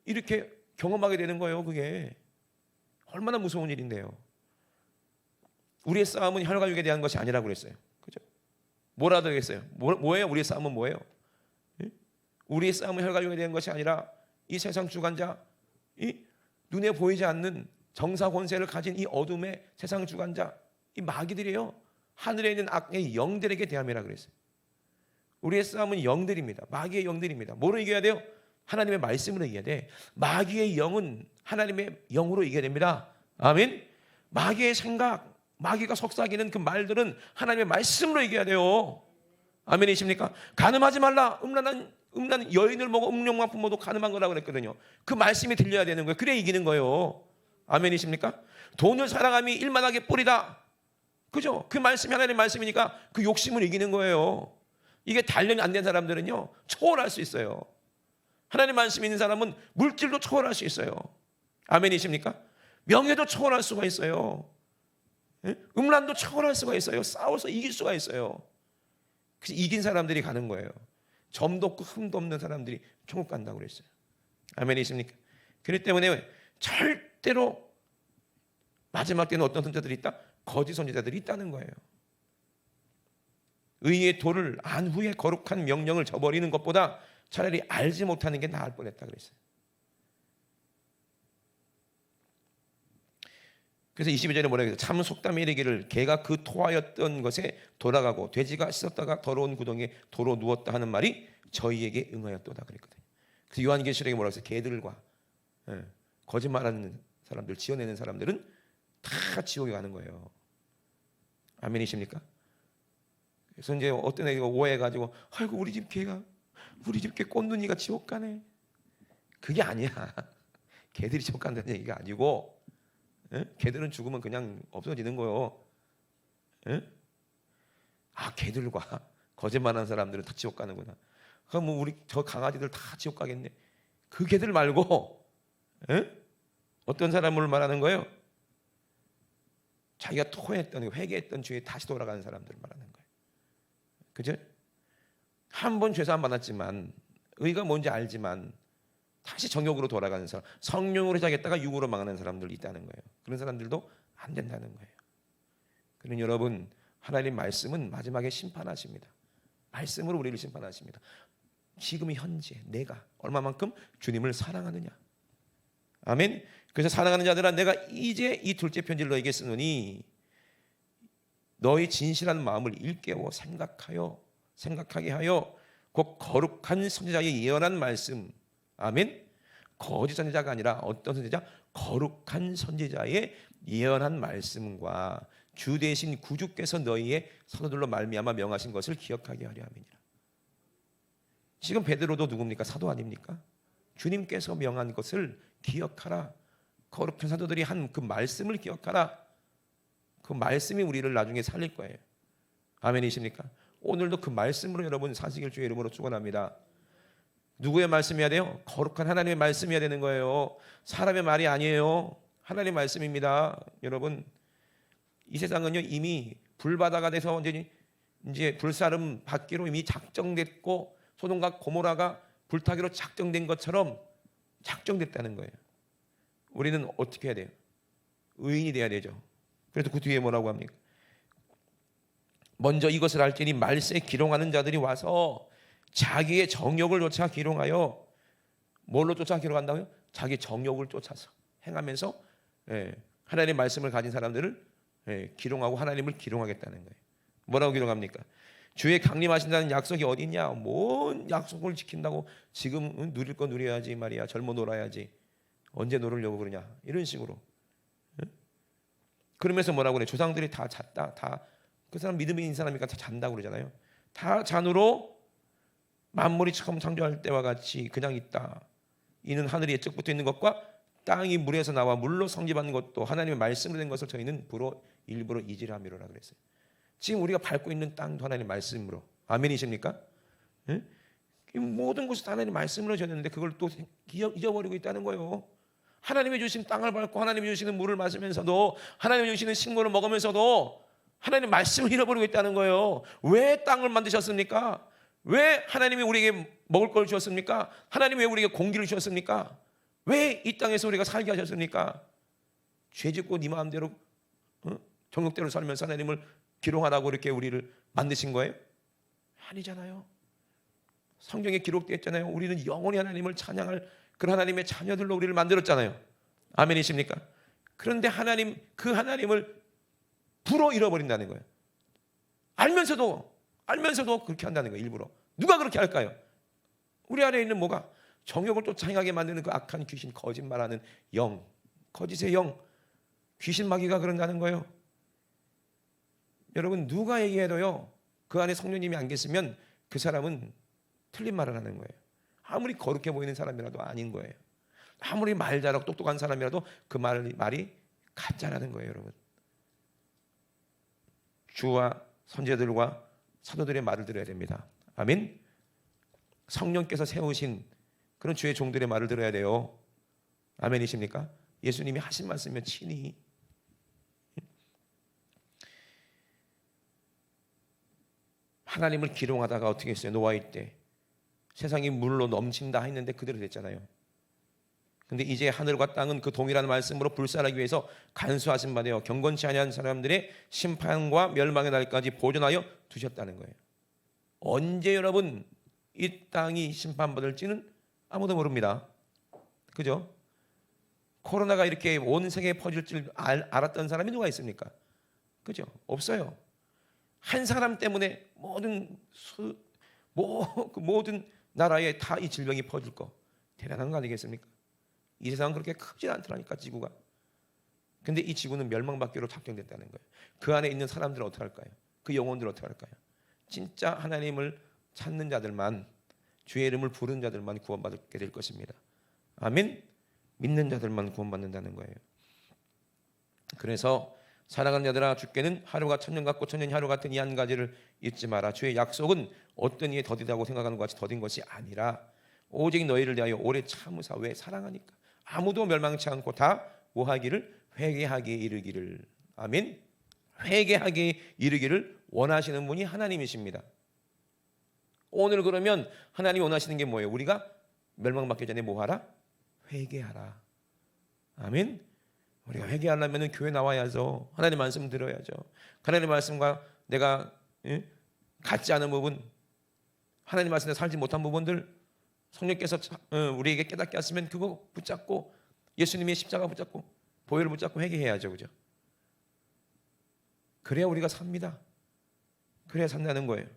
이렇게 경험하게 되는 거예요. 그게 얼마나 무서운 일인데요. 우리의 싸움은 혈과 육에 대한 것이 아니라고 그랬어요. 그죠? 뭐라도 되겠어요. 뭐예요? 우리의 싸움은 뭐예요? 우리의 싸움은 혈과 육에 대한 것이 아니라 이 세상 주관자, 이 눈에 보이지 않는 정사 권세를 가진 이 어둠의 세상 주관자, 이 마귀들이에요. 하늘에 있는 악의 영들에게 대함이라 그랬어요. 우리의 싸움은 영들입니다. 마귀의 영들입니다. 뭐로 이겨야 돼요? 하나님의 말씀으로 이겨야 돼. 마귀의 영은 하나님의 영으로 이겨야 됩니다. 아멘. 마귀의 생각, 마귀가 속삭이는 그 말들은 하나님의 말씀으로 이겨야 돼요. 아멘이십니까? 간음하지 말라. 음란한 여인을 먹어 음욕만 품어도 간음한 거라고 그랬거든요. 그 말씀이 들려야 되는 거예요. 그래 이기는 거예요. 아멘이십니까? 돈을 사랑함이 일만하게 뿌리다. 그죠? 그 말씀이 하나님의 말씀이니까 그 욕심을 이기는 거예요. 이게 단련이 안 된 사람들은요 초월할 수 있어요. 하나님 말씀이 있는 사람은 물질도 초월할 수 있어요. 아멘이십니까? 명예도 초월할 수가 있어요. 음란도 초월할 수가 있어요. 싸워서 이길 수가 있어요. 그래서 이긴 사람들이 가는 거예요. 점도 없고 흠도 없는 사람들이 천국 간다고 그랬어요. 아멘이십니까? 그렇기 때문에 절대로 마지막 때는 어떤 선지자들이 있다? 거짓 선지자들이 있다는 거예요. 의의 도를 안 후에 거룩한 명령을 저버리는 것보다 차라리 알지 못하는 게 나을 뻔했다 그랬어요. 그래서 22절에 뭐라 그랬어요? 참 속담에 이르기를 개가 그 토하였던 것에 돌아가고 돼지가 씻었다가 더러운 구덩이에 도로 누웠다 하는 말이 저희에게 응하였도다 그랬거든요. 그래서 요한계시록에 뭐라고 했어요? 개들과 거짓말하는 사람들, 지어내는 사람들은 다 지옥에 가는 거예요. 아멘이십니까? 그래서 이제 어떤 애가 오해해가지고 아이고 우리 집 개 꽃눈이가 지옥 가네. 그게 아니야. 개들이 지옥 간다는 얘기가 아니고 개들은 죽으면 그냥 없어지는 거예요. 아 개들과 거짓말하는 사람들은 다 지옥 가는구나. 그럼 뭐 우리 저 강아지들 다 지옥 가겠네. 그 개들 말고 어떤 사람을 말하는 거예요? 자기가 토했던 회개했던 죄에 다시 돌아가는 사람들을 말하는 거예요. 그죠? 한 번 죄사함 받았지만 의가 뭔지 알지만 다시 정욕으로 돌아가는 사람, 성령으로 시작했다가 육으로 망하는 사람들이 있다는 거예요. 그런 사람들도 안 된다는 거예요. 그러니 여러분 하나님 말씀은 마지막에 심판하십니다. 말씀으로 우리를 심판하십니다. 지금 현재 내가 얼마만큼 주님을 사랑하느냐. 아멘. 그래서 사랑하는 자들아 내가 이제 이 둘째 편지를 너에게 쓰노니 너의 진실한 마음을 일깨워 생각하게 하여 곧 거룩한 선지자의 예언한 말씀. 아멘. 거짓 선지자가 아니라 어떤 선지자? 거룩한 선지자의 예언한 말씀과 주 대신 구주께서 너희의 사도들로 말미암아 명하신 것을 기억하게 하려 함이니라. 지금 베드로도 누굽니까? 사도 아닙니까? 주님께서 명한 것을 기억하라. 거룩한 사도들이 한 그 말씀을 기억하라. 그 말씀이 우리를 나중에 살릴 거예요. 아멘이십니까? 오늘도 그 말씀으로 여러분 사시길 주의 이름으로 축원합니다. 누구의 말씀이어야 돼요? 거룩한 하나님의 말씀이어야 되는 거예요. 사람의 말이 아니에요. 하나님의 말씀입니다. 여러분 이 세상은요 이미 불바다가 돼서 이제 불사름 받기로 이미 작정됐고 소돔과 고모라가 불타기로 작정된 것처럼 작정됐다는 거예요. 우리는 어떻게 해야 돼요? 의인이 돼야 되죠. 그래서 그 뒤에 뭐라고 합니까? 먼저 이것을 알지니 말세에 기롱하는 자들이 와서 자기의 정욕을 쫓아 기롱하여 뭘로 쫓아 기롱한다고요? 자기 정욕을 쫓아서 행하면서 하나님의 말씀을 가진 사람들을 기롱하고 하나님을 기롱하겠다는 거예요. 뭐라고 기롱합니까? 주의 강림하신다는 약속이 어디 있냐? 뭔 약속을 지킨다고 지금 누릴 거 누려야지 말이야. 젊어 놀아야지. 언제 놀으려고 그러냐? 이런 식으로. 그러면서 뭐라고 그래? 조상들이 다 잤다. 다 그 사람 믿음이 있는 사람이니까 다 잔다고 그러잖아요. 다 잔으로 만물이 처음 창조할 때와 같이 그냥 있다. 이는 하늘이 예측 붙어 있는 것과 땅이 물에서 나와 물로 성립하는 것도 하나님의 말씀으로 된 것을 저희는 일부러 이지함이로라 그랬어요. 지금 우리가 밟고 있는 땅도 하나님의 말씀으로. 아멘이십니까? 이 모든 것이 하나님의 말씀으로 졌는데 그걸 또 잊어버리고 있다는 거예요. 하나님이 주신 땅을 밟고 하나님이 주시는 물을 마시면서도 하나님이 주시는 식물을 먹으면서도 하나님의 말씀을 잃어버리고 있다는 거예요. 왜 땅을 만드셨습니까? 왜 하나님이 우리에게 먹을 걸 주셨습니까? 하나님이 왜 우리에게 공기를 주셨습니까? 왜 이 땅에서 우리가 살게 하셨습니까? 죄짓고 네 마음대로 정욕대로 살면서 하나님을 기롱하라고 이렇게 우리를 만드신 거예요? 아니잖아요. 성경에 기록되어 있잖아요. 우리는 영원히 하나님을 찬양할 그런 하나님의 자녀들로 우리를 만들었잖아요. 아멘이십니까? 그런데 그 하나님을 불어 잃어버린다는 거예요. 알면서도 그렇게 한다는 거예요. 일부러. 누가 그렇게 할까요? 우리 안에 있는 뭐가? 정욕을 쫓아 행하게 만드는 그 악한 귀신, 거짓말하는 영, 거짓의 영, 귀신 마귀가 그런다는 거예요. 여러분 누가 얘기해도요 그 안에 성령님이 안 계시면 그 사람은 틀린 말을 하는 거예요. 아무리 거룩해 보이는 사람이라도 아닌 거예요. 아무리 말 잘하고 똑똑한 사람이라도 그 말이 가짜라는 거예요, 여러분. 주와 선지자들과 사도들의 말을 들어야 됩니다. 아멘. 성령께서 세우신 그런 주의 종들의 말을 들어야 돼요. 아멘이십니까? 예수님이 하신 말씀이면 친히. 하나님을 기롱하다가 어떻게 했어요? 노아의 때 세상이 물로 넘친다 했는데 그대로 됐잖아요. 근데 이제 하늘과 땅은 그 동일한 말씀으로 불살하기 위해서 간수하신 바 되어 경건치 아니한 사람들의 심판과 멸망의 날까지 보존하여 두셨다는 거예요. 언제 여러분 이 땅이 심판받을지는 아무도 모릅니다. 그죠? 코로나가 이렇게 온 세계에 퍼질 줄 알았던 사람이 누가 있습니까? 그죠? 없어요. 한 사람 때문에 모든 나라에 다 이 질병이 퍼질 거 대단한 거 아니겠습니까? 이 세상은 그렇게 크지 않더라니까, 지구가. 근데 이 지구는 멸망받기로 작정됐다는 거예요. 그 안에 있는 사람들은 어떻게 할까요? 그 영혼들은 어떻게 할까요? 진짜 하나님을 찾는 자들만, 주의 이름을 부르는 자들만 구원받게 될 것입니다. 아멘. 믿는 자들만 구원받는다는 거예요. 그래서 사랑하는 자들아, 주께는 하루가 천년 같고 천년이 하루 같은 이 한 가지를 잊지 마라. 주의 약속은 어떤 이에 더디다고 생각하는 것 같이 더딘 것이 아니라 오직 너희를 대하여 오래 참으사. 왜? 사랑하니까. 아무도 멸망치 않고 다 뭐하기를? 회개하기에 이르기를. 아멘. 회개하기에 이르기를 원하시는 분이 하나님이십니다. 오늘 그러면 하나님이 원하시는 게 뭐예요? 우리가 멸망받기 전에 뭐하라? 회개하라. 아멘. 우리가 회개하려면 교회 나와야죠. 하나님 말씀 들어야죠. 하나님 말씀과 내가 같지 않은 부분, 하나님 말씀에 살지 못한 부분들 성령께서 우리에게 깨닫게 하시면 그거 붙잡고 예수님의 십자가 붙잡고 보혈을 붙잡고 회개해야죠. 그죠? 그래야 우리가 삽니다. 그래야 산다는 거예요.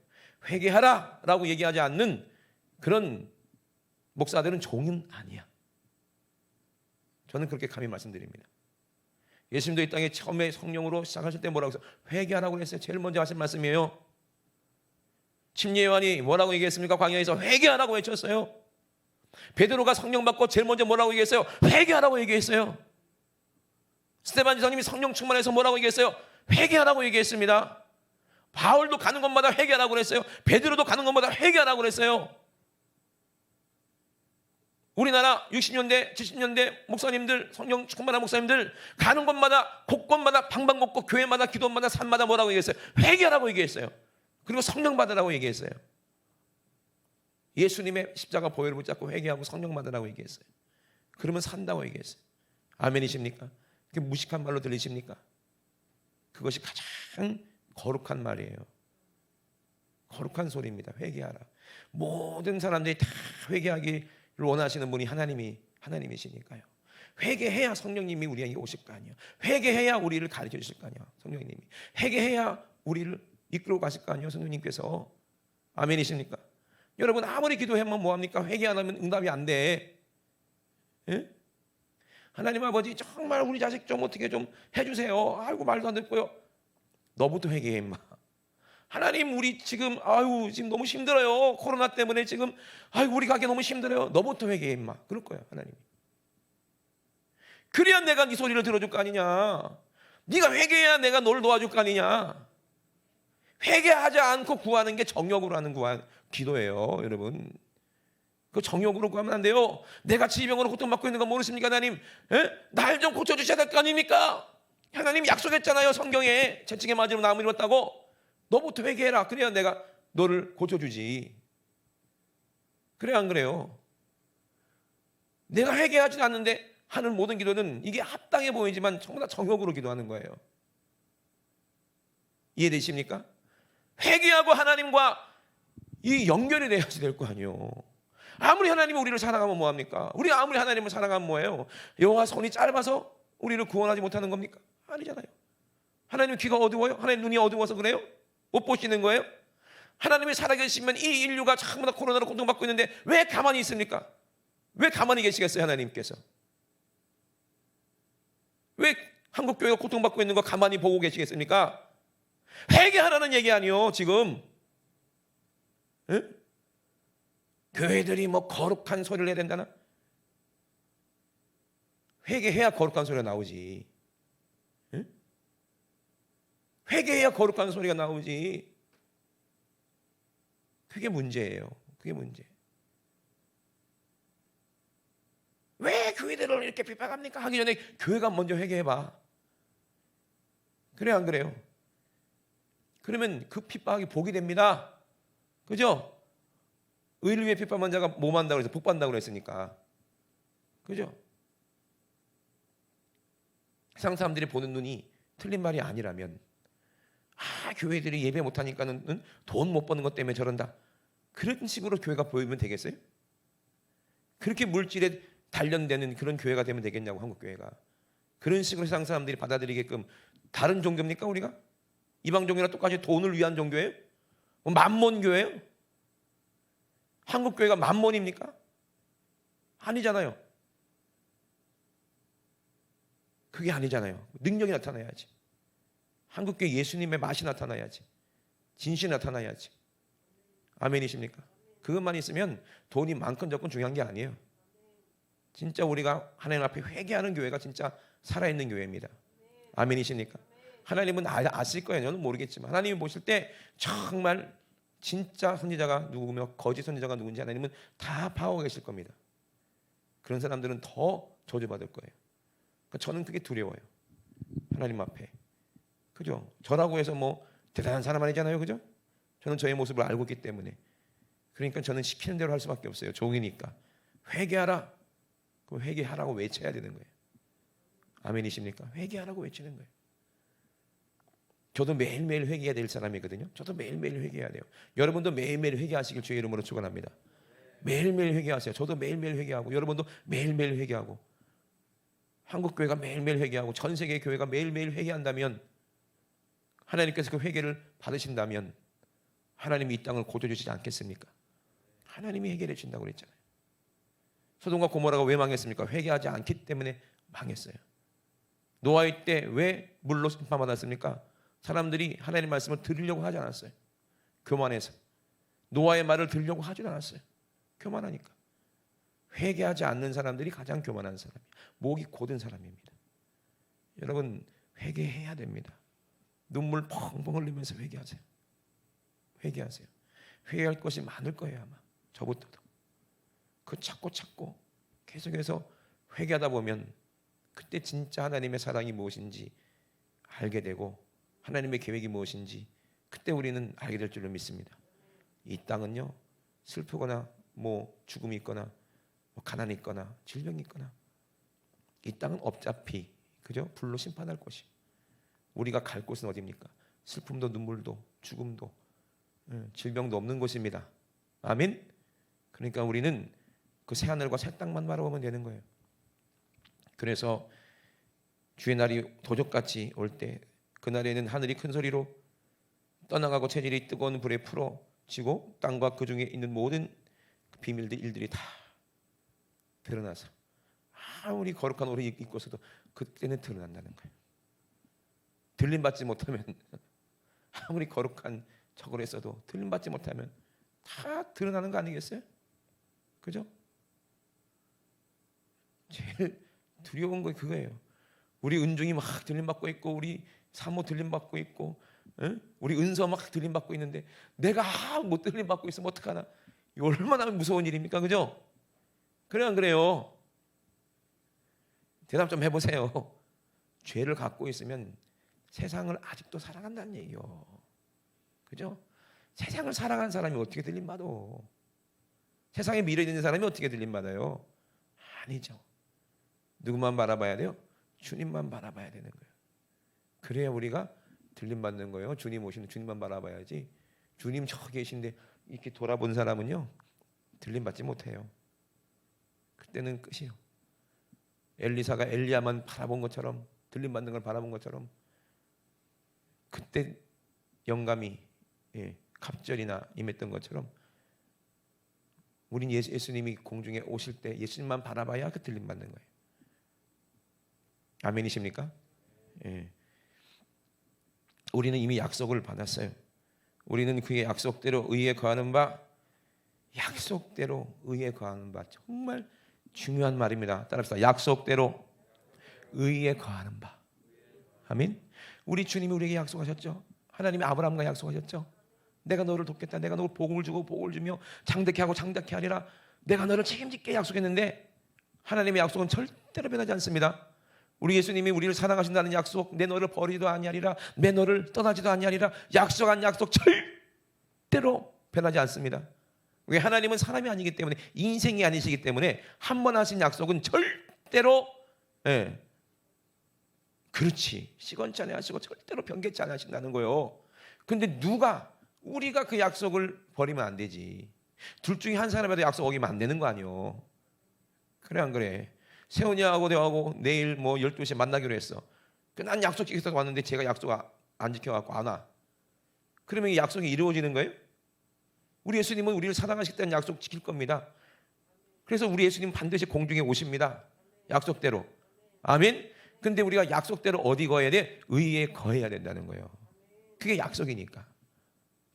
회개하라 라고 얘기하지 않는 그런 목사들은 종은 아니야. 저는 그렇게 감히 말씀드립니다. 예수님도 이 땅에 처음에 성령으로 시작하실 때 뭐라고 했어요? 회개하라고 했어요. 제일 먼저 하신 말씀이에요. 침례 요한이 뭐라고 얘기했습니까? 광야에서 회개하라고 외쳤어요. 베드로가 성령 받고 제일 먼저 뭐라고 얘기했어요? 회개하라고 얘기했어요. 스데반 지사님이 성령 충만해서 뭐라고 얘기했어요? 회개하라고 얘기했습니다. 바울도 가는 곳마다 회개하라고 그랬어요. 베드로도 가는 곳마다 회개하라고 그랬어요. 우리나라 60년대, 70년대 목사님들, 성령 충만한 목사님들 가는 곳마다 곳곳마다 방방곡곡 교회마다 기도마다 산마다 뭐라고 얘기했어요? 회개하라고 얘기했어요. 그리고 성령 받으라고 얘기했어요. 예수님의 십자가 보혈을 붙잡고 회개하고 성령 받으라고 얘기했어요. 그러면 산다고 얘기했어요. 아멘이십니까? 그게 무식한 말로 들리십니까? 그것이 가장 거룩한 말이에요. 거룩한 소리입니다. 회개하라. 모든 사람들이 다 회개하기를 원하시는 분이 하나님이시니까요. 회개해야 성령님이 우리에게 오실 거 아니에요. 회개해야 우리를 가르쳐 주실 거 아니에요. 성령님이. 회개해야 우리를 이끌어 가실 거 아니에요. 성령님께서. 아멘이십니까? 여러분 아무리 기도하면 뭐합니까? 회개 안 하면 응답이 안 돼. 예? 하나님 아버지 정말 우리 자식 좀 어떻게 좀 해주세요. 아이고 말도 안 듣고요. 너부터 회개해 임마. 하나님 우리 지금 지금 너무 힘들어요. 코로나 때문에 지금 우리 가게 너무 힘들어요. 너부터 회개해 임마. 그럴 거예요 하나님이. 그래야 내가 네 소리를 들어줄 거 아니냐. 네가 회개해야 내가 너를 도와줄 거 아니냐. 회개하지 않고 구하는 게 정욕으로 하는 기도예요 여러분. 그 정욕으로 구하면 안 돼요. 내가 질병으로 고통받고 있는 거 모르십니까 하나님? 날 좀 고쳐주셔야 될 거 아닙니까? 하나님 약속했잖아요 성경에. 채찍에 맞으면 나무 이뤘다고. 너부터 회개해라. 그래야 내가 너를 고쳐주지. 그래 안 그래요? 내가 회개하지 않는데 하는 모든 기도는 이게 합당해 보이지만 전부 다 정욕으로 기도하는 거예요. 이해되십니까? 회개하고 하나님과 이 연결이 돼야지 될 거 아니에요. 아무리 하나님이 우리를 사랑하면 뭐합니까? 우리 아무리 하나님을 사랑하면 뭐예요? 여호와 손이 짧아서 우리를 구원하지 못하는 겁니까? 아니잖아요. 하나님 귀가 어두워요? 하나님 눈이 어두워서 그래요? 못 보시는 거예요? 하나님이 살아계시면 이 인류가 전부 다 코로나로 고통받고 있는데 왜 가만히 있습니까? 왜 가만히 계시겠어요 하나님께서? 왜 한국교회가 고통받고 있는 거 가만히 보고 계시겠습니까? 회개하라는 얘기 아니요 지금. 응? 교회들이 뭐 거룩한 소리를 해야 된다나? 회개해야 거룩한 소리가 나오지. 응? 회개해야 거룩한 소리가 나오지. 그게 문제예요. 그게 문제. 왜 교회들을 이렇게 핍박합니까? 하기 전에 교회가 먼저 회개해봐. 그래 안 그래요? 그러면 그 핍박이 복이 됩니다. 그죠? 의를 위해 핍박한 자가 뭐 한다고 그래서 복 받는다고 그랬으니까. 그죠? 세상 사람들이 보는 눈이 틀린 말이 아니라면, 교회들이 예배 못하니까는 돈 못 버는 것 때문에 저런다, 그런 식으로 교회가 보이면 되겠어요? 그렇게 물질에 단련되는 그런 교회가 되면 되겠냐고, 한국 교회가. 그런 식으로 세상 사람들이 받아들이게끔. 다른 종교입니까 우리가? 이방 종교랑 똑같이 돈을 위한 종교예요? 만몬 교회예요? 한국 교회가 만몬입니까? 아니잖아요. 그게 아니잖아요. 능력이 나타나야지. 한국 교회 예수님의 맛이 나타나야지. 진실이 나타나야지. 아멘이십니까? 그것만 있으면 돈이 많건 적건 중요한 게 아니에요. 진짜 우리가 하나님 앞에 회개하는 교회가 진짜 살아있는 교회입니다. 아멘이십니까? 하나님은 아실 거예요. 저는 모르겠지만 하나님이 보실 때 정말 진짜 선지자가 누구며 거짓 선지자가 누군지 하나님은 다 파악하고 계실 겁니다. 그런 사람들은 더 저주받을 거예요. 그러니까 저는 그게 두려워요. 하나님 앞에. 그죠? 저라고 해서 뭐 대단한 사람 아니잖아요. 그죠? 저는 저의 모습을 알고 있기 때문에. 그러니까 저는 시키는 대로 할 수밖에 없어요. 종이니까. 회개하라. 그 회개하라고 외쳐야 되는 거예요. 아멘이십니까? 회개하라고 외치는 거예요. 저도 매일매일 회개해야 될 사람이거든요. 저도 매일매일 회개해야 돼요. 여러분도 매일매일 회개하시길 주의 이름으로 축원합니다. 매일매일 회개하세요. 저도 매일매일 회개하고, 여러분도 매일매일 회개하고, 한국 교회가 매일매일 회개하고, 전 세계 교회가 매일매일 회개한다면, 하나님께서 그 회개를 받으신다면 하나님이 이 땅을 고쳐주시지 않겠습니까? 하나님이 해결해 주신다고 그랬잖아요. 소돔과 고모라가 왜 망했습니까? 회개하지 않기 때문에 망했어요. 노아의 때 왜 물로 심판받았습니까? 사람들이 하나님의 말씀을 들으려고 하지 않았어요. 교만해서. 노아의 말을 들으려고 하지 않았어요. 교만하니까. 회개하지 않는 사람들이 가장 교만한 사람이에요. 목이 곧은 사람입니다. 여러분, 회개해야 됩니다. 눈물 펑펑 흘리면서 회개하세요. 회개하세요. 회개할 것이 많을 거예요. 아마 저부터도. 그 찾고 계속해서 회개하다 보면 그때 진짜 하나님의 사랑이 무엇인지 알게 되고, 하나님의 계획이 무엇인지 그때 우리는 알게 될 줄로 믿습니다. 이 땅은요, 슬프거나 뭐 죽음이 있거나 뭐 가난이 있거나 질병이 있거나, 이 땅은 어차피 그죠? 불로 심판할 것이. 우리가 갈 곳은 어디입니까? 슬픔도 눈물도 죽음도 질병도 없는 곳입니다. 아멘. 그러니까 우리는 그 새하늘과 새 땅만 바라보면 되는 거예요. 그래서 주의 날이 도적같이 올 때, 그날에는 하늘이 큰 소리로 떠나가고 체질이 뜨거운 불에 풀어지고 땅과 그 중에 있는 모든 비밀들, 일들이 다 드러나서 아무리 거룩한 옷을 입고서도 그때는 드러난다는 거예요. 들림받지 못하면 아무리 거룩한 척을 했어도 들림받지 못하면 다 드러나는 거 아니겠어요? 그죠? 제일 두려운 거 그거예요. 우리 은중이 막 들림받고 있고, 우리 사모 들림받고 있고, 우리 은서 막 들림받고 있는데 내가 못 들림받고 있으면 어떡하나. 얼마나 무서운 일입니까? 그죠? 그래 안 그래요? 대답 좀 해보세요. 죄를 갖고 있으면 세상을 아직도 사랑한다는 얘기요. 그죠? 세상을 사랑하는 사람이 어떻게 들림받아? 세상에 미래 있는 사람이 어떻게 들림받아요? 아니죠. 누구만 바라봐야 돼요? 주님만 바라봐야 되는 거예요. 그래야 우리가 들림받는 거예요. 주님 오시는 주님만 바라봐야지. 주님 저 계신데 이렇게 돌아본 사람은요, 들림받지 못해요. 그때는 끝이에요. 엘리사가 엘리야만 바라본 것처럼, 들림받는 걸 바라본 것처럼, 그때 영감이 갑절이나 임했던 것처럼, 우린 예수님이 공중에 오실 때 예수님만 바라봐야 그 들림받는 거예요. 아멘이십니까? 예. 우리는 이미 약속을 받았어요. 우리는 그의 약속대로 의에 거하는 바 약속대로 의에 거하는 바. 정말 중요한 말입니다. 따라합시다. 약속대로 의에 거하는 바. 아멘. 우리 주님이 우리에게 약속하셨죠. 하나님이 아브라함과 약속하셨죠. 내가 너를 돕겠다. 내가 너를 복을 주고 복을 주며 장대케 하고 장대케 하리라. 내가 너를 책임질게 약속했는데 하나님의 약속은 절대로 변하지 않습니다. 우리 예수님이 우리를 사랑하신다는 약속, 내 너를 버리지도 아니하리라, 내 너를 떠나지도 아니하리라, 약속한 약속 절대로 변하지 않습니다. 왜? 하나님은 사람이 아니기 때문에, 인생이 아니시기 때문에 한 번 하신 약속은 절대로 그렇지 시건치 않아 하시고 절대로 변개치 않아 하신다는 거예요. 근데 우리가 그 약속을 버리면 안 되지. 둘 중에 한 사람이라도 약속 어기면 안 되는 거 아니요. 그래 안 그래? 세훈이하고 내하고 내일 뭐 12시에 만나기로 했어. 난 약속 지켜서 왔는데 제가 약속 안 지켜갖고 안 와. 그러면 이 약속이 이루어지는 거예요? 우리 예수님은 우리를 사랑하시겠다는 약속 지킬 겁니다. 그래서 우리 예수님 반드시 공중에 오십니다. 약속대로. 아멘. 근데 우리가 약속대로 어디 거해야 돼? 의에 거해야 된다는 거예요. 그게 약속이니까.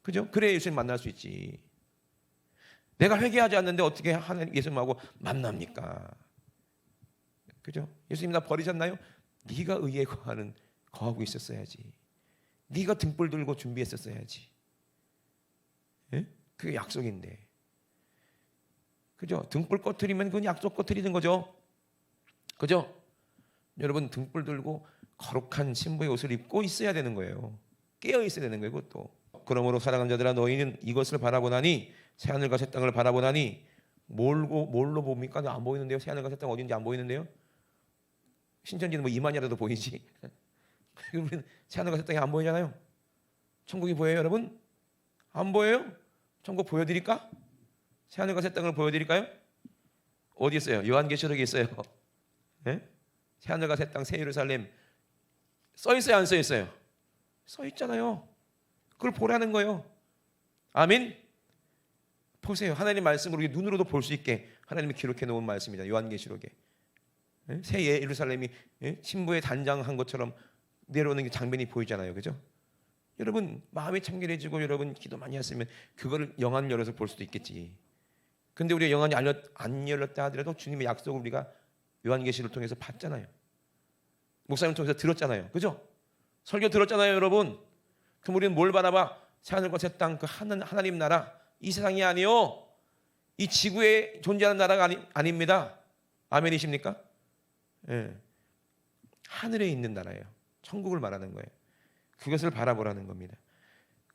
그죠? 그래야 예수님 만날 수 있지. 내가 회개하지 않는데 어떻게 하나님 예수님하고 만납니까? 그죠? 예수님 나 버리셨나요? 네가 의에 거하고 있었어야지. 네가 등불 들고 준비했었어야지. 예? 그게 약속인데. 그죠? 등불 꺼트리면 그건 약속 꺼트리는 거죠. 그죠? 여러분 등불 들고 거룩한 신부의 옷을 입고 있어야 되는 거예요. 깨어 있어야 되는 거예요. 그것도. 그러므로 사랑하는 자들아 너희는 이것을 바라보나니 새하늘과 새 땅을 바라보나니 뭘로 봅니까? 안 보이는데요. 새하늘과 새 땅 어딘지 안 보이는데요. 신천지는 뭐 이만이라도 보이지. 우리는 새하늘과 새 땅이 안 보이잖아요. 천국이 보여요, 여러분? 안 보여요? 천국 보여드릴까? 새하늘과 새 땅을 보여드릴까요? 어디 있어요? 요한계시록에 있어요. 네? 새하늘과 새 땅, 새 예루살렘 써 있어요, 안 써 있어요? 써 있잖아요. 그걸 보라는 거예요. 아멘. 보세요. 하나님 말씀을 우리 눈으로도 볼 수 있게 하나님이 기록해 놓은 말씀이잖아요. 요한계시록에. 새 예루살렘이 신부의 단장한 것처럼 내려오는 게 장면이 보이잖아요. 그죠? 여러분 마음이 청결해지고 여러분 기도 많이 했으면 그거를 영안 열어서 볼 수도 있겠지. 근데 우리가 영안이 안 열렸다 하더라도 주님의 약속을 우리가 요한계시를 통해서 봤잖아요. 목사님 통해서 들었잖아요. 그죠? 설교 들었잖아요, 여러분. 그럼 우리는 뭘 바라봐? 새하늘과 새 땅 그 하나님 나라, 이 세상이 아니요, 이 지구에 존재하는 나라가 아닙니다. 아멘이십니까? 예. 하늘에 있는 나라예요. 천국을 말하는 거예요. 그것을 바라보라는 겁니다.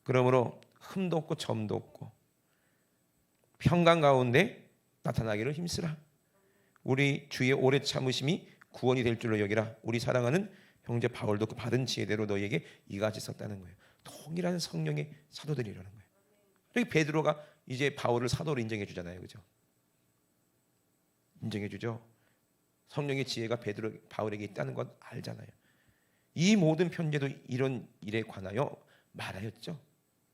그러므로 흠도 없고 점도 없고 평강 가운데 나타나기를 힘쓰라. 우리 주의 오래 참으심이 구원이 될 줄로 여기라. 우리 사랑하는 형제 바울도 그 받은 지혜대로 너희에게 이같이 썼다는 거예요. 동일한 성령의 사도들이라는 거예요. 여기 베드로가 이제 바울을 사도로 인정해 주잖아요. 그죠? 인정해 주죠. 성령의 지혜가 바울에게 있다는 것 알잖아요. 이 모든 편지도 이런 일에 관하여 말하였죠.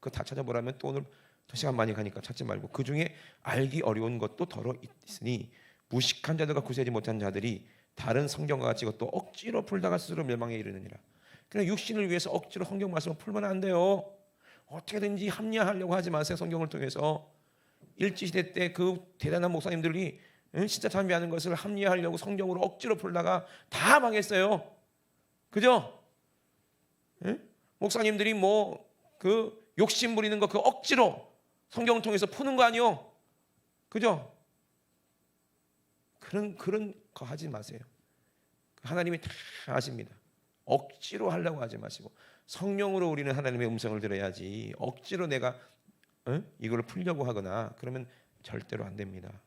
그거 다 찾아보라면 또 오늘 더 시간 많이 가니까 찾지 말고 그 중에 알기 어려운 것도 더러 있으니 무식한 자들과 구세지 못한 자들이 다른 성경과 같이 이것도 억지로 풀다가 스스로 멸망에 이르느니라. 그냥 육신을 위해서 억지로 성경 말씀을 풀면 안 돼요. 어떻게든지 합리화하려고 하지 마세요. 성경을 통해서 일제시대 때 그 대단한 목사님들이 진짜 참배하는 것을 합리화하려고 성경으로 억지로 풀다가 다 망했어요. 그죠? 목사님들이 뭐 그 욕심 부리는 거 그 억지로 성경을 통해서 푸는 거 아니요? 그죠? 그런 거 하지 마세요. 하나님이 다 아십니다. 억지로 하려고 하지 마시고 성령으로 우리는 하나님의 음성을 들어야지 억지로 내가 이걸 풀려고 하거나 그러면 절대로 안 됩니다.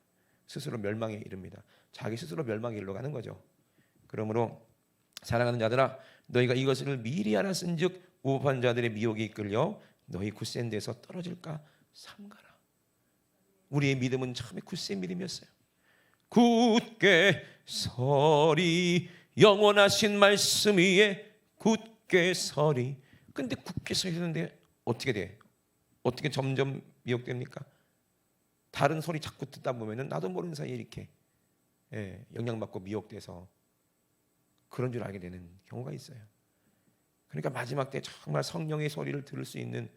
스스로 멸망에 이릅니다. 자기 스스로 멸망에 이르러 가는 거죠. 그러므로 사랑하는 자들아 너희가 이것을 미리 알았은즉 우업한 자들의 미혹에 이끌려 너희 굳센 데서 떨어질까 삼가라. 우리의 믿음은 처음에 굳센 믿음이었어요. 굳게 서리 영원하신 말씀 위에 굳게 서리. 근데 굳게 서 있는데 어떻게 돼? 어떻게 점점 미혹됩니까? 다른 소리 자꾸 듣다 보면은 나도 모르는 사이에 이렇게 영향받고 미혹돼서 그런 줄 알게 되는 경우가 있어요. 그러니까 마지막 때 정말 성령의 소리를 들을 수 있는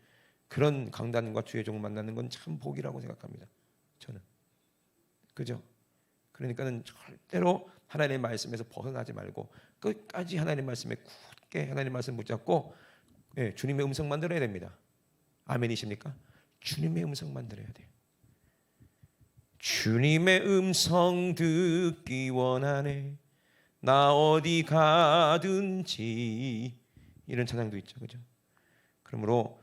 그런 강단과 주의 종을 만나는 건 참 복이라고 생각합니다. 저는. 그죠? 그러니까는 절대로 하나님의 말씀에서 벗어나지 말고 끝까지 하나님 말씀에 굳게 하나님 말씀 붙잡고 주님의 음성만 들어야 됩니다. 아멘이십니까? 주님의 음성만 들어야 돼요. 주님의 음성 듣기 원하네 나 어디 가든지 이런 찬양도 있죠. 그죠? 그러므로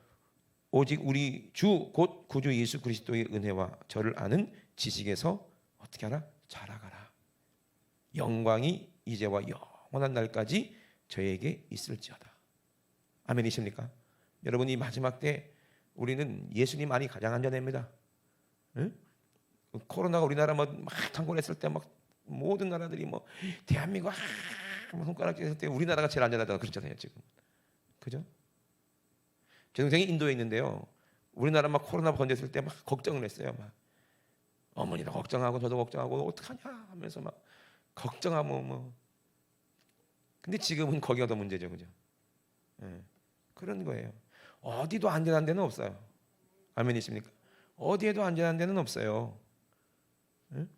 오직 우리 주 곧 구주 예수 그리스도의 은혜와 저를 아는 지식에서 어떻게 하라? 자라가라. 영광이 이제와 영원한 날까지 저에게 있을지어다. 아멘이십니까? 여러분 이 마지막 때 우리는 예수님 안이 가장 안전합니다. 응? 코로나가 우리나라 막 창궐했을 때 막 모든 나라들이 뭐 대한민국 손가락 쥐었을 때 우리나라가 제일 안전하다고 그랬잖아요 지금. 그죠? 제 동생이 인도에 있는데요. 우리나라 막 코로나 번졌을 때 막 걱정을 했어요. 막 어머니도 걱정하고 저도 걱정하고 어떡하냐 하면서 막 걱정하고 뭐. 근데 지금은 거기가 더 문제죠, 그죠? 그런 거예요. 어디도 안전한 데는 없어요. 아멘이십니까? 어디에도 안전한 데는 없어요.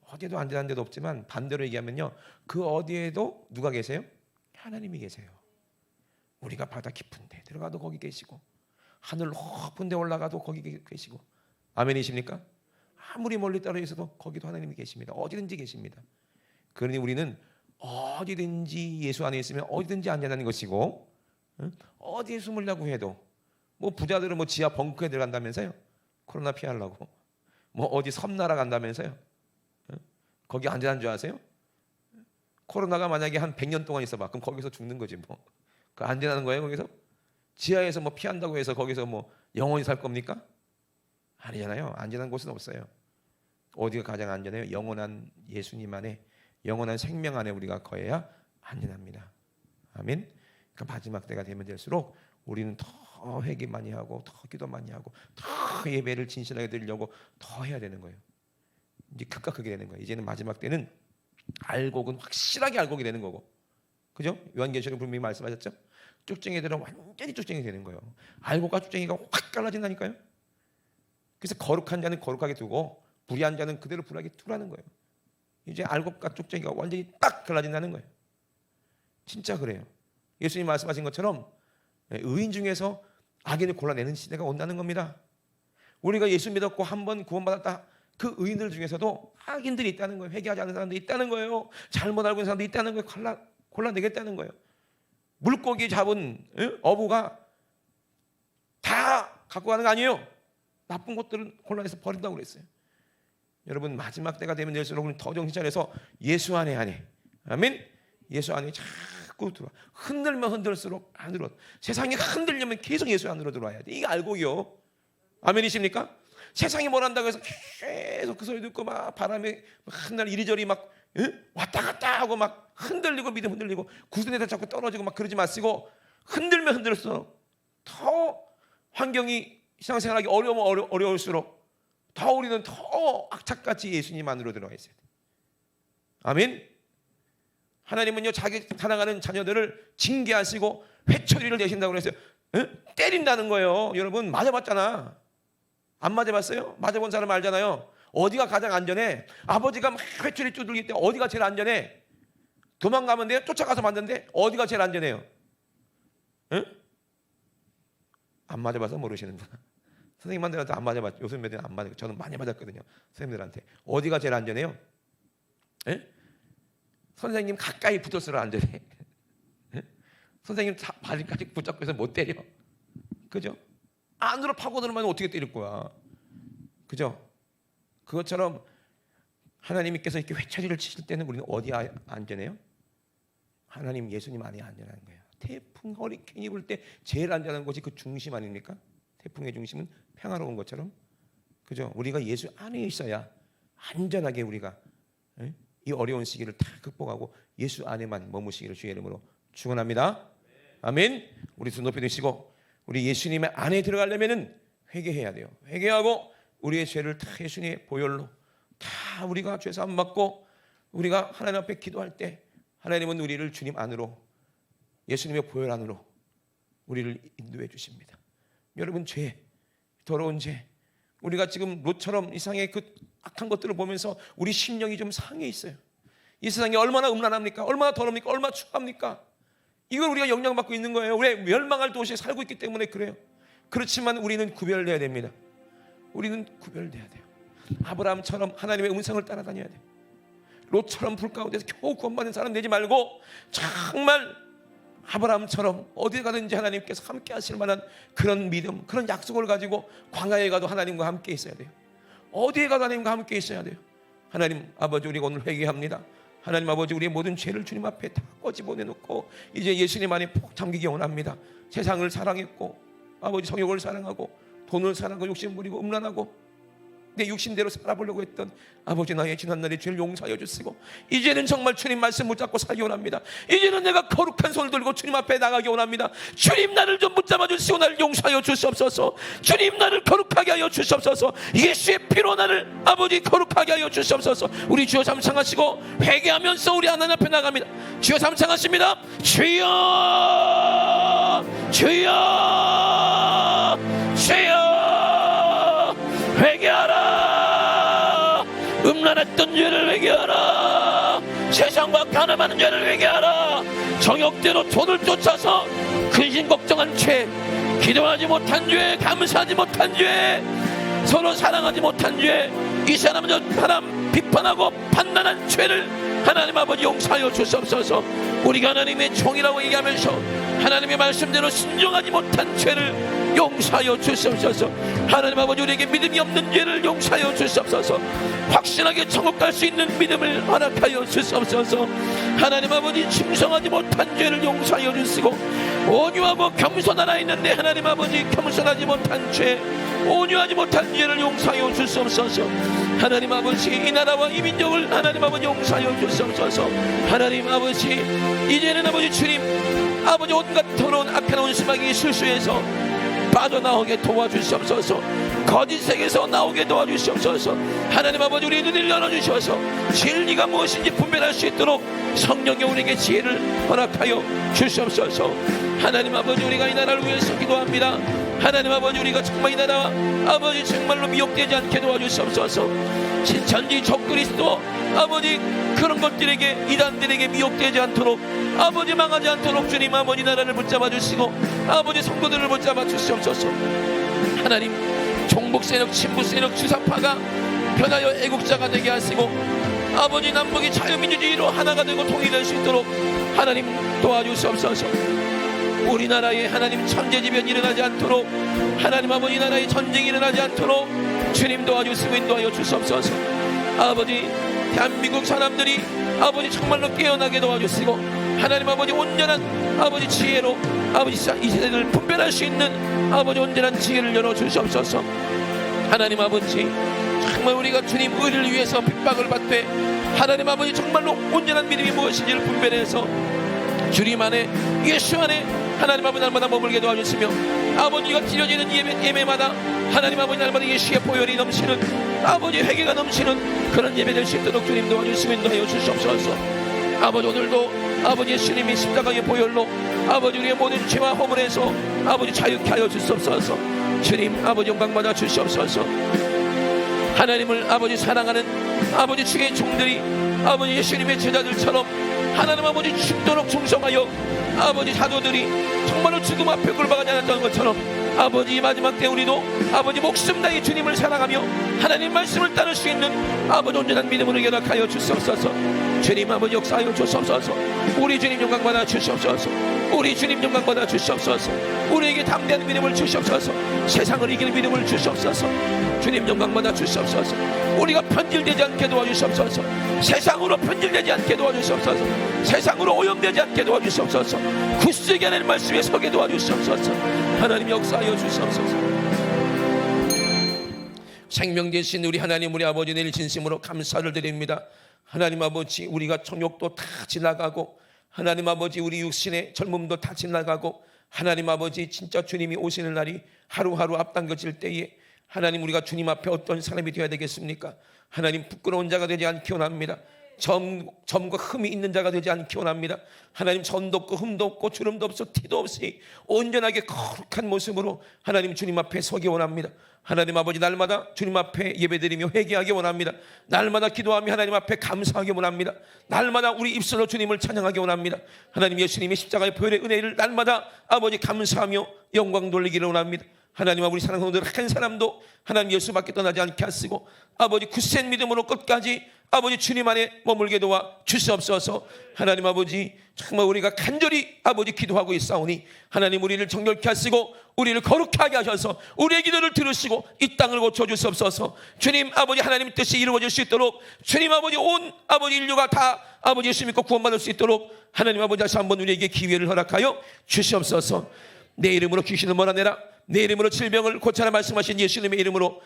어디에도 안전한 데도 없지만 반대로 얘기하면요, 그 어디에도 누가 계세요? 하나님이 계세요. 우리가 바다 깊은 데 들어가도 거기 계시고 하늘 높은 데 올라가도 거기 계시고. 아멘이십니까? 아무리 멀리 떨어져 있어도 거기도 하나님이 계십니다. 어디든지 계십니다. 그러니 우리는 어디든지 예수 안에 있으면 어디든지 안전한 것이고, 어디에 숨으려고 해도 뭐 부자들은 뭐 지하 벙커에 들어간다면서요. 코로나 피하려고. 뭐 어디 섬나라 간다면서요. 거기 안전한 줄 아세요? 코로나가 만약에 한 100년 동안 있어봐. 그럼 거기서 죽는 거지 뭐. 그 안전한 거예요 거기서? 지하에서 뭐 피한다고 해서 거기서 뭐 영원히 살 겁니까? 아니잖아요. 안전한 곳은 없어요. 어디가 가장 안전해요? 영원한 예수님 안에, 영원한 생명 안에 우리가 거해야 안전합니다. 아멘. 그러니까 마지막 때가 되면 될수록 우리는 더 회개 많이 하고 더 기도 많이 하고 더 예배를 진실하게 드리려고 더 해야 되는 거예요. 이제 극과 극이 되는 거예요. 이제는 마지막 때는 알곡은 확실하게 알곡이 되는 거고, 그죠? 요한계시록 분명히 말씀하셨죠. 쭉쟁이들은 완전히 쭉쟁이 되는 거예요. 알곡과 쭉쟁이가 확 갈라진다니까요. 그래서 거룩한 자는 거룩하게 두고 불의한 자는 그대로 불의하게 두라는 거예요. 이제 알곡과 쭉쟁이가 완전히 딱 갈라진다는 거예요. 진짜 그래요. 예수님 말씀하신 것처럼 의인 중에서 악인을 골라내는 시대가 온다는 겁니다. 우리가 예수 믿었고 한번 구원받았다, 그 의인들 중에서도 악인들이 있다는 거예요. 회개하지 않는 사람들이 있다는 거예요. 잘못 알고 있는 사람들이 있다는 거예요. 골라내겠다는 거예요. 물고기 잡은 어부가 다 갖고 가는 거 아니에요. 나쁜 것들은 골라내서 버린다고 그랬어요. 여러분 마지막 때가 되면 될수록 우리는 더 정신 차려서 예수 안에 아멘. 예수 안에 자꾸 들어와. 흔들면 흔들수록 안으로. 세상이 흔들려면 계속 예수 안으로 들어와야 돼. 이게 알곡이요. 아멘이십니까? 세상이 뭘 한다고 해서 계속 그 소리 듣고 막 바람에 한날 이리저리 막 왔다 갔다 하고 막 흔들리고 믿음 흔들리고 구순에서 자꾸 떨어지고 막 그러지 마시고, 흔들면 흔들수록 더 환경이 신앙생활하기 어려우면 어려울수록 더 우리는 더 악착같이 예수님 안으로 들어가 있어야 돼요. 아멘. 하나님은요 자기 사랑하는 자녀들을 징계하시고 회초리를 대신다고 그랬어요. 때린다는 거예요. 여러분 맞아봤잖아. 안 맞아봤어요? 맞아본 사람 알잖아요. 어디가 가장 안전해? 아버지가 막 회초리 두들길 때 어디가 제일 안전해? 도망가면 돼요? 쫓아가서 맞는데 어디가 제일 안전해요? 안 맞아봐서 모르시는구나. 선생님한테도 안 맞아봤죠. 요즘에는 안 맞아요. 저는 많이 맞았거든요. 선생님들한테. 어디가 제일 안전해요? 선생님 가까이 붙을수록 안전해. 선생님 발까지 붙잡고 해서 못 때려. 그죠? 안으로 파고들면 어떻게 때릴 거야. 그죠? 그것처럼 하나님께서 이렇게 회초리를 치실 때는 우리는 어디 안전해요? 하나님 예수님 안에 안전한 거예요. 태풍 허리케인이 불 때 제일 안전한 곳이 그 중심 아닙니까? 태풍의 중심은 평화로운 것처럼. 그죠? 우리가 예수 안에 있어야 안전하게 우리가 이 어려운 시기를 다 극복하고 예수 안에만 머무시기를 주의 이름으로 축원합니다. 아멘. 우리 두 높이 드시고 우리 예수님의 안에 들어가려면은 회개해야 돼요. 회개하고 우리의 죄를 다 예수님의 보혈로 다 우리가 죄사함 받고 우리가 하나님 앞에 기도할 때 하나님은 우리를 주님 안으로, 예수님의 보혈 안으로 우리를 인도해 주십니다. 여러분 죄, 더러운 죄, 우리가 지금 롯처럼 이상의 그 악한 것들을 보면서 우리 심령이 좀 상해 있어요. 이 세상이 얼마나 음란합니까? 얼마나 더럽니까? 얼마나 추합니까? 이걸 우리가 영향받고 있는 거예요. 왜? 멸망할 도시에 살고 있기 때문에 그래요. 그렇지만 우리는 구별돼야 됩니다. 우리는 구별돼야 돼요. 아브라함처럼 하나님의 음성을 따라다녀야 돼요. 롯처럼 불 가운데서 겨우 구원받는 사람 되지 말고 정말 아브라함처럼 어디 가든지 하나님께서 함께 하실 만한 그런 믿음, 그런 약속을 가지고 광야에 가도 하나님과 함께 있어야 돼요. 어디에 가도 하나님과 함께 있어야 돼요. 하나님 아버지, 우리가 오늘 회개합니다. 하나님 아버지, 우리의 모든 죄를 주님 앞에 다 꺼집어내놓고 이제 예수님 안에 푹 잠기기 원합니다. 세상을 사랑했고 아버지 성욕을 사랑하고 돈을 사랑하고 욕심 부리고 음란하고 내 육신대로 살아보려고 했던 아버지, 나의 지난날의 죄를 용서하여 주시고 이제는 정말 주님 말씀 붙잡고 살기 원합니다. 이제는 내가 거룩한 손을 들고 주님 앞에 나가기 원합니다. 주님, 나를 좀 붙잡아 주시고 나를 용서하여 주시옵소서. 주님, 나를 거룩하게 하여 주시옵소서. 예수의 피로 나를 아버지 거룩하게 하여 주시옵소서. 우리 주여 잠창하시고 회개하면서 우리 하나님 앞에 나갑니다. 주여 잠창하십니다. 주여, 주여, 주여, 회개하라. 음란했던 죄를 회개하라. 세상과 가늠하는 죄를 회개하라. 정욕대로 돈을 쫓아서 근심 걱정한 죄, 기도하지 못한 죄, 감사하지 못한 죄, 서로 사랑하지 못한 죄, 이 사람 저 사람 비판하고 판단한 죄를 하나님 아버지 용서하여 주시옵소서. 우리가 하나님의 종이라고 얘기하면서 하나님의 말씀대로 순종하지 못한 죄를 용서하여 주시옵소서. 하나님 아버지, 우리에게 믿음이 없는 죄를 용서하여 주시옵소서. 확신하게 천국 갈 수 있는 믿음을 허락하여 주시옵소서. 하나님 아버지, 충성하지 못한 죄를 용서하여 주시고 온유하고 겸손하라 했는데 하나님 아버지, 겸손하지 못한 죄, 온유하지 못한 죄를 용서하여 주시옵소서. 하나님 아버지, 이 나라와 이 민족을 하나님 아버지 용서하여 주시옵소서. 하나님 아버지, 이제는 아버지 주님 아버지, 온갖 더러운 악한 온수마귀의 실수에서 빠져나오게 도와주시옵소서. 거짓에게서 나오게 도와주시옵소서. 하나님 아버지, 우리의 눈을 열어주셔서 진리가 무엇인지 분별할 수 있도록 성령이 우리에게 지혜를 허락하여 주시옵소서. 하나님 아버지, 우리가 이 나라를 위해서 기도합니다. 하나님 아버지, 우리가 정말 이 나라와 아버지 정말로 미혹되지 않게 도와주시옵소서. 신천지 적그리스도 아버지 그런 것들에게, 이단들에게 미혹되지 않도록 아버지 망하지 않도록 주님 아버지 나라를 붙잡아 주시고 아버지 성도들을 붙잡아 주시옵소서. 하나님, 종북세력, 친부세력, 주사파가 변하여 애국자가 되게 하시고 아버지 남북이 자유민주주의로 하나가 되고 통일될 수 있도록 하나님 도와주시옵소서. 우리나라에 하나님 천재지변이 일어나지 않도록, 하나님 아버지 나라에 전쟁이 일어나지 않도록 주님 도와주시고 인도하여 주시옵소서. 아버지, 대한민국 사람들이 아버지 정말로 깨어나게 도와주시고 하나님 아버지 온전한 아버지 지혜로 아버지 이 세대를 분별할 수 있는 아버지 온전한 지혜를 열어주시옵소서. 하나님 아버지, 정말 우리가 주님 의를 위해서 핍박을 받되 하나님 아버지 정말로 온전한 믿음이 무엇인지를 분별해서 주님 안에, 예수 안에 하나님 아버지 날마다 머물게 도와주시며 아버지가 드려지는 예배마다 하나님 아버지 날마다 예수의 보혈이 넘치는 아버지 회개가 넘치는 그런 예배 될 수 있도록 주님 도와주시고 인도하여 주시옵소서. 아버지, 오늘도 아버지 예수님이 십자가의 보혈로 아버지 우리의 모든 죄와 허물에서 아버지 자유케 하여 주시옵소서. 주님 아버지 영광 받아 주시옵소서. 하나님을 아버지 사랑하는 아버지 주의 종들이 아버지 예수님의 제자들처럼 하나님 아버지 죽도록 충성하여 아버지 사도들이 정말로 죽음 앞에 굴박하지 않았던 것처럼 아버지 마지막 때 우리도 아버지 목숨 다해 주님을 사랑하며 하나님 말씀을 따를 수 있는 아버지 온전한 믿음으로 연합하여 주시옵소서. 주님 아버지 역사하여 주시옵소서. 우리 주님 영광 받아 주시옵소서. 우리 주님 영광 받아 주시옵소서. 우리에게 담대한 믿음을 주시옵소서. 세상을 이기는 믿음을 주시옵소서. 주님 영광 받아 주시옵소서. 우리가 편질되지 않게 도와주시옵소서. 세상으로 편질되지 않게 도와주시옵소서. 세상으로 오염되지 않게 도와주시옵소서. 굳세게 하는 말씀에 서게 도와주시옵소서. 하나님 역사하여 주시옵소서. 생명 되신 우리 하나님, 우리 아버지 늘 진심으로 감사를 드립니다. 하나님 아버지, 우리가 정욕도 다 지나가고 하나님 아버지 우리 육신의 젊음도 다 지나가고 하나님 아버지 진짜 주님이 오시는 날이 하루하루 앞당겨질 때에 하나님, 우리가 주님 앞에 어떤 사람이 되어야 되겠습니까? 하나님, 부끄러운 자가 되지 않기 원합니다. 점과 흠이 있는 자가 되지 않기 원합니다. 하나님, 점도 없고 흠도 없고 주름도 없어 티도 없이 온전하게 거룩한 모습으로 하나님 주님 앞에 서기 원합니다. 하나님 아버지, 날마다 주님 앞에 예배드리며 회개하기 원합니다. 날마다 기도하며 하나님 앞에 감사하기 원합니다. 날마다 우리 입술로 주님을 찬양하기 원합니다. 하나님, 예수님의 십자가의 보혈의 은혜를 날마다 아버지 감사하며 영광 돌리기를 원합니다. 하나님, 우리 사랑하는 성도들 한 사람도 하나님 예수밖에 떠나지 않게 하시고 아버지 굳센 믿음으로 끝까지 아버지 주님 안에 머물게 도와 주시옵소서. 하나님 아버지, 정말 우리가 간절히 아버지 기도하고 있사오니 하나님, 우리를 정결케 하시고 우리를 거룩하게 하셔서 우리의 기도를 들으시고 이 땅을 고쳐주시옵소서. 주님 아버지, 하나님 뜻이 이루어질 수 있도록 주님 아버지, 온 아버지 인류가 다 아버지 예수 믿고 구원받을 수 있도록 하나님 아버지, 다시 한번 우리에게 기회를 허락하여 주시옵소서. 내 이름으로 귀신을 몰아내라, 내 이름으로 질병을 고쳐라 말씀하신 예수님의 이름으로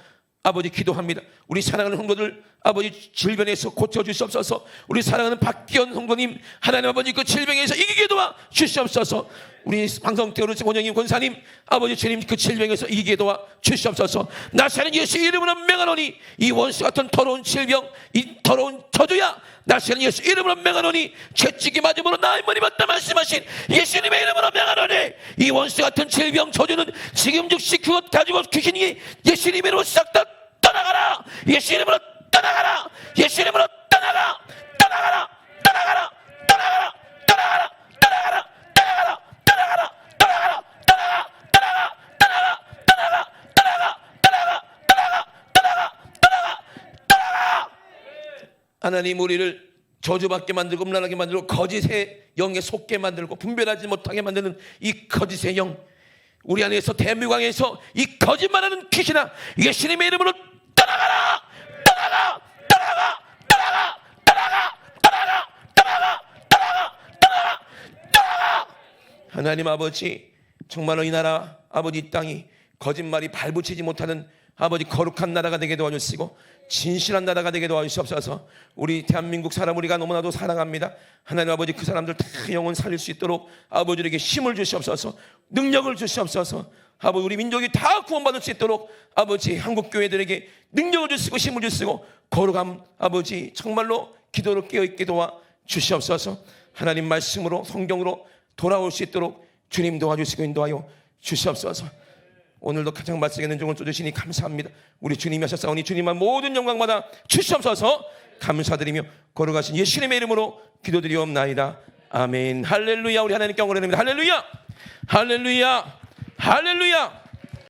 아버지 기도합니다. 우리 사랑하는 성도들 아버지 질병에서 고쳐주시옵소서. 우리 사랑하는 박기현 성도님 하나님 아버지 그 질병에서 이기게 도와 주시옵소서. 우리 방성태우르 원영님 권사님 아버지 주님 그 질병에서 이기게 도와 주시옵소서. 나사렛 예수 이름으로 명하노니 이 원수 같은 더러운 질병, 이 더러운 저주야, 나사렛 예수 이름으로 명하노니 채찍이 맞음으로 나의 머리 맞다 말씀하신 예수님의 이름으로 명하노니 이 원수 같은 질병 저주는 지금 즉시 그것 가지고 귀신이 예수님의 이름으로 싹 다 떠나가라. 예수 이름으로 떠나가라. 예수 이름으로 떠나가. 떠나가라. 떠나가라. 떠나가라. 떠나가라. 떠나가라. 떠나가라. 떠나가라. 떠나가라. 떠나가. 떠나가. 떠나가. 떠나가. 떠나가. 떠나가. 떠나가. 떠나가. 떠나가. 떠나가. 하나님, 우리를 저주받게 만들고 음란하게 만들고 거짓의 영에 속게 만들고 분별하지 못하게 만드는 이 거짓의 영, 우리 안에서 대무강에서 이 거짓말하는 귀신아, 예수님의 이름으로 떠나가라. 떠나가. 떠나가. 떠나가. 떠나가. 떠나가. 떠나가. 떠나가. 떠나가. 떠나가. 하나님 아버지, 정말로 이 나라 아버지 이 땅이 거짓말이 발붙이지 못하는 아버지 거룩한 나라가 되게 도와주시고 진실한 나라가 되게 도와주시옵소서. 우리 대한민국 사람 우리가 너무나도 사랑합니다. 하나님 아버지, 그 사람들 다 영혼 살릴 수 있도록 아버지에게 힘을 주시옵소서. 능력을 주시옵소서. 아버지, 우리 민족이 다 구원받을 수 있도록 아버지 한국 교회들에게 능력을 주시고 힘을 주시고 거룩함 아버지 정말로 기도를 깨어있게 도와 주시옵소서. 하나님 말씀으로 성경으로 돌아올 수 있도록 주님 도와주시고 인도하여 주시옵소서. 오늘도 가장 말씀에 있는 종을 쫓으시니 감사합니다. 우리 주님이 하셨사오니 주님만 모든 영광마다 주시옵소서. 감사드리며 거룩하신 예수님의 이름으로 기도드리옵나이다. 아멘. 할렐루야. 우리 하나님께 영광을 드립니다. 할렐루야. 할렐루야. 할렐루야.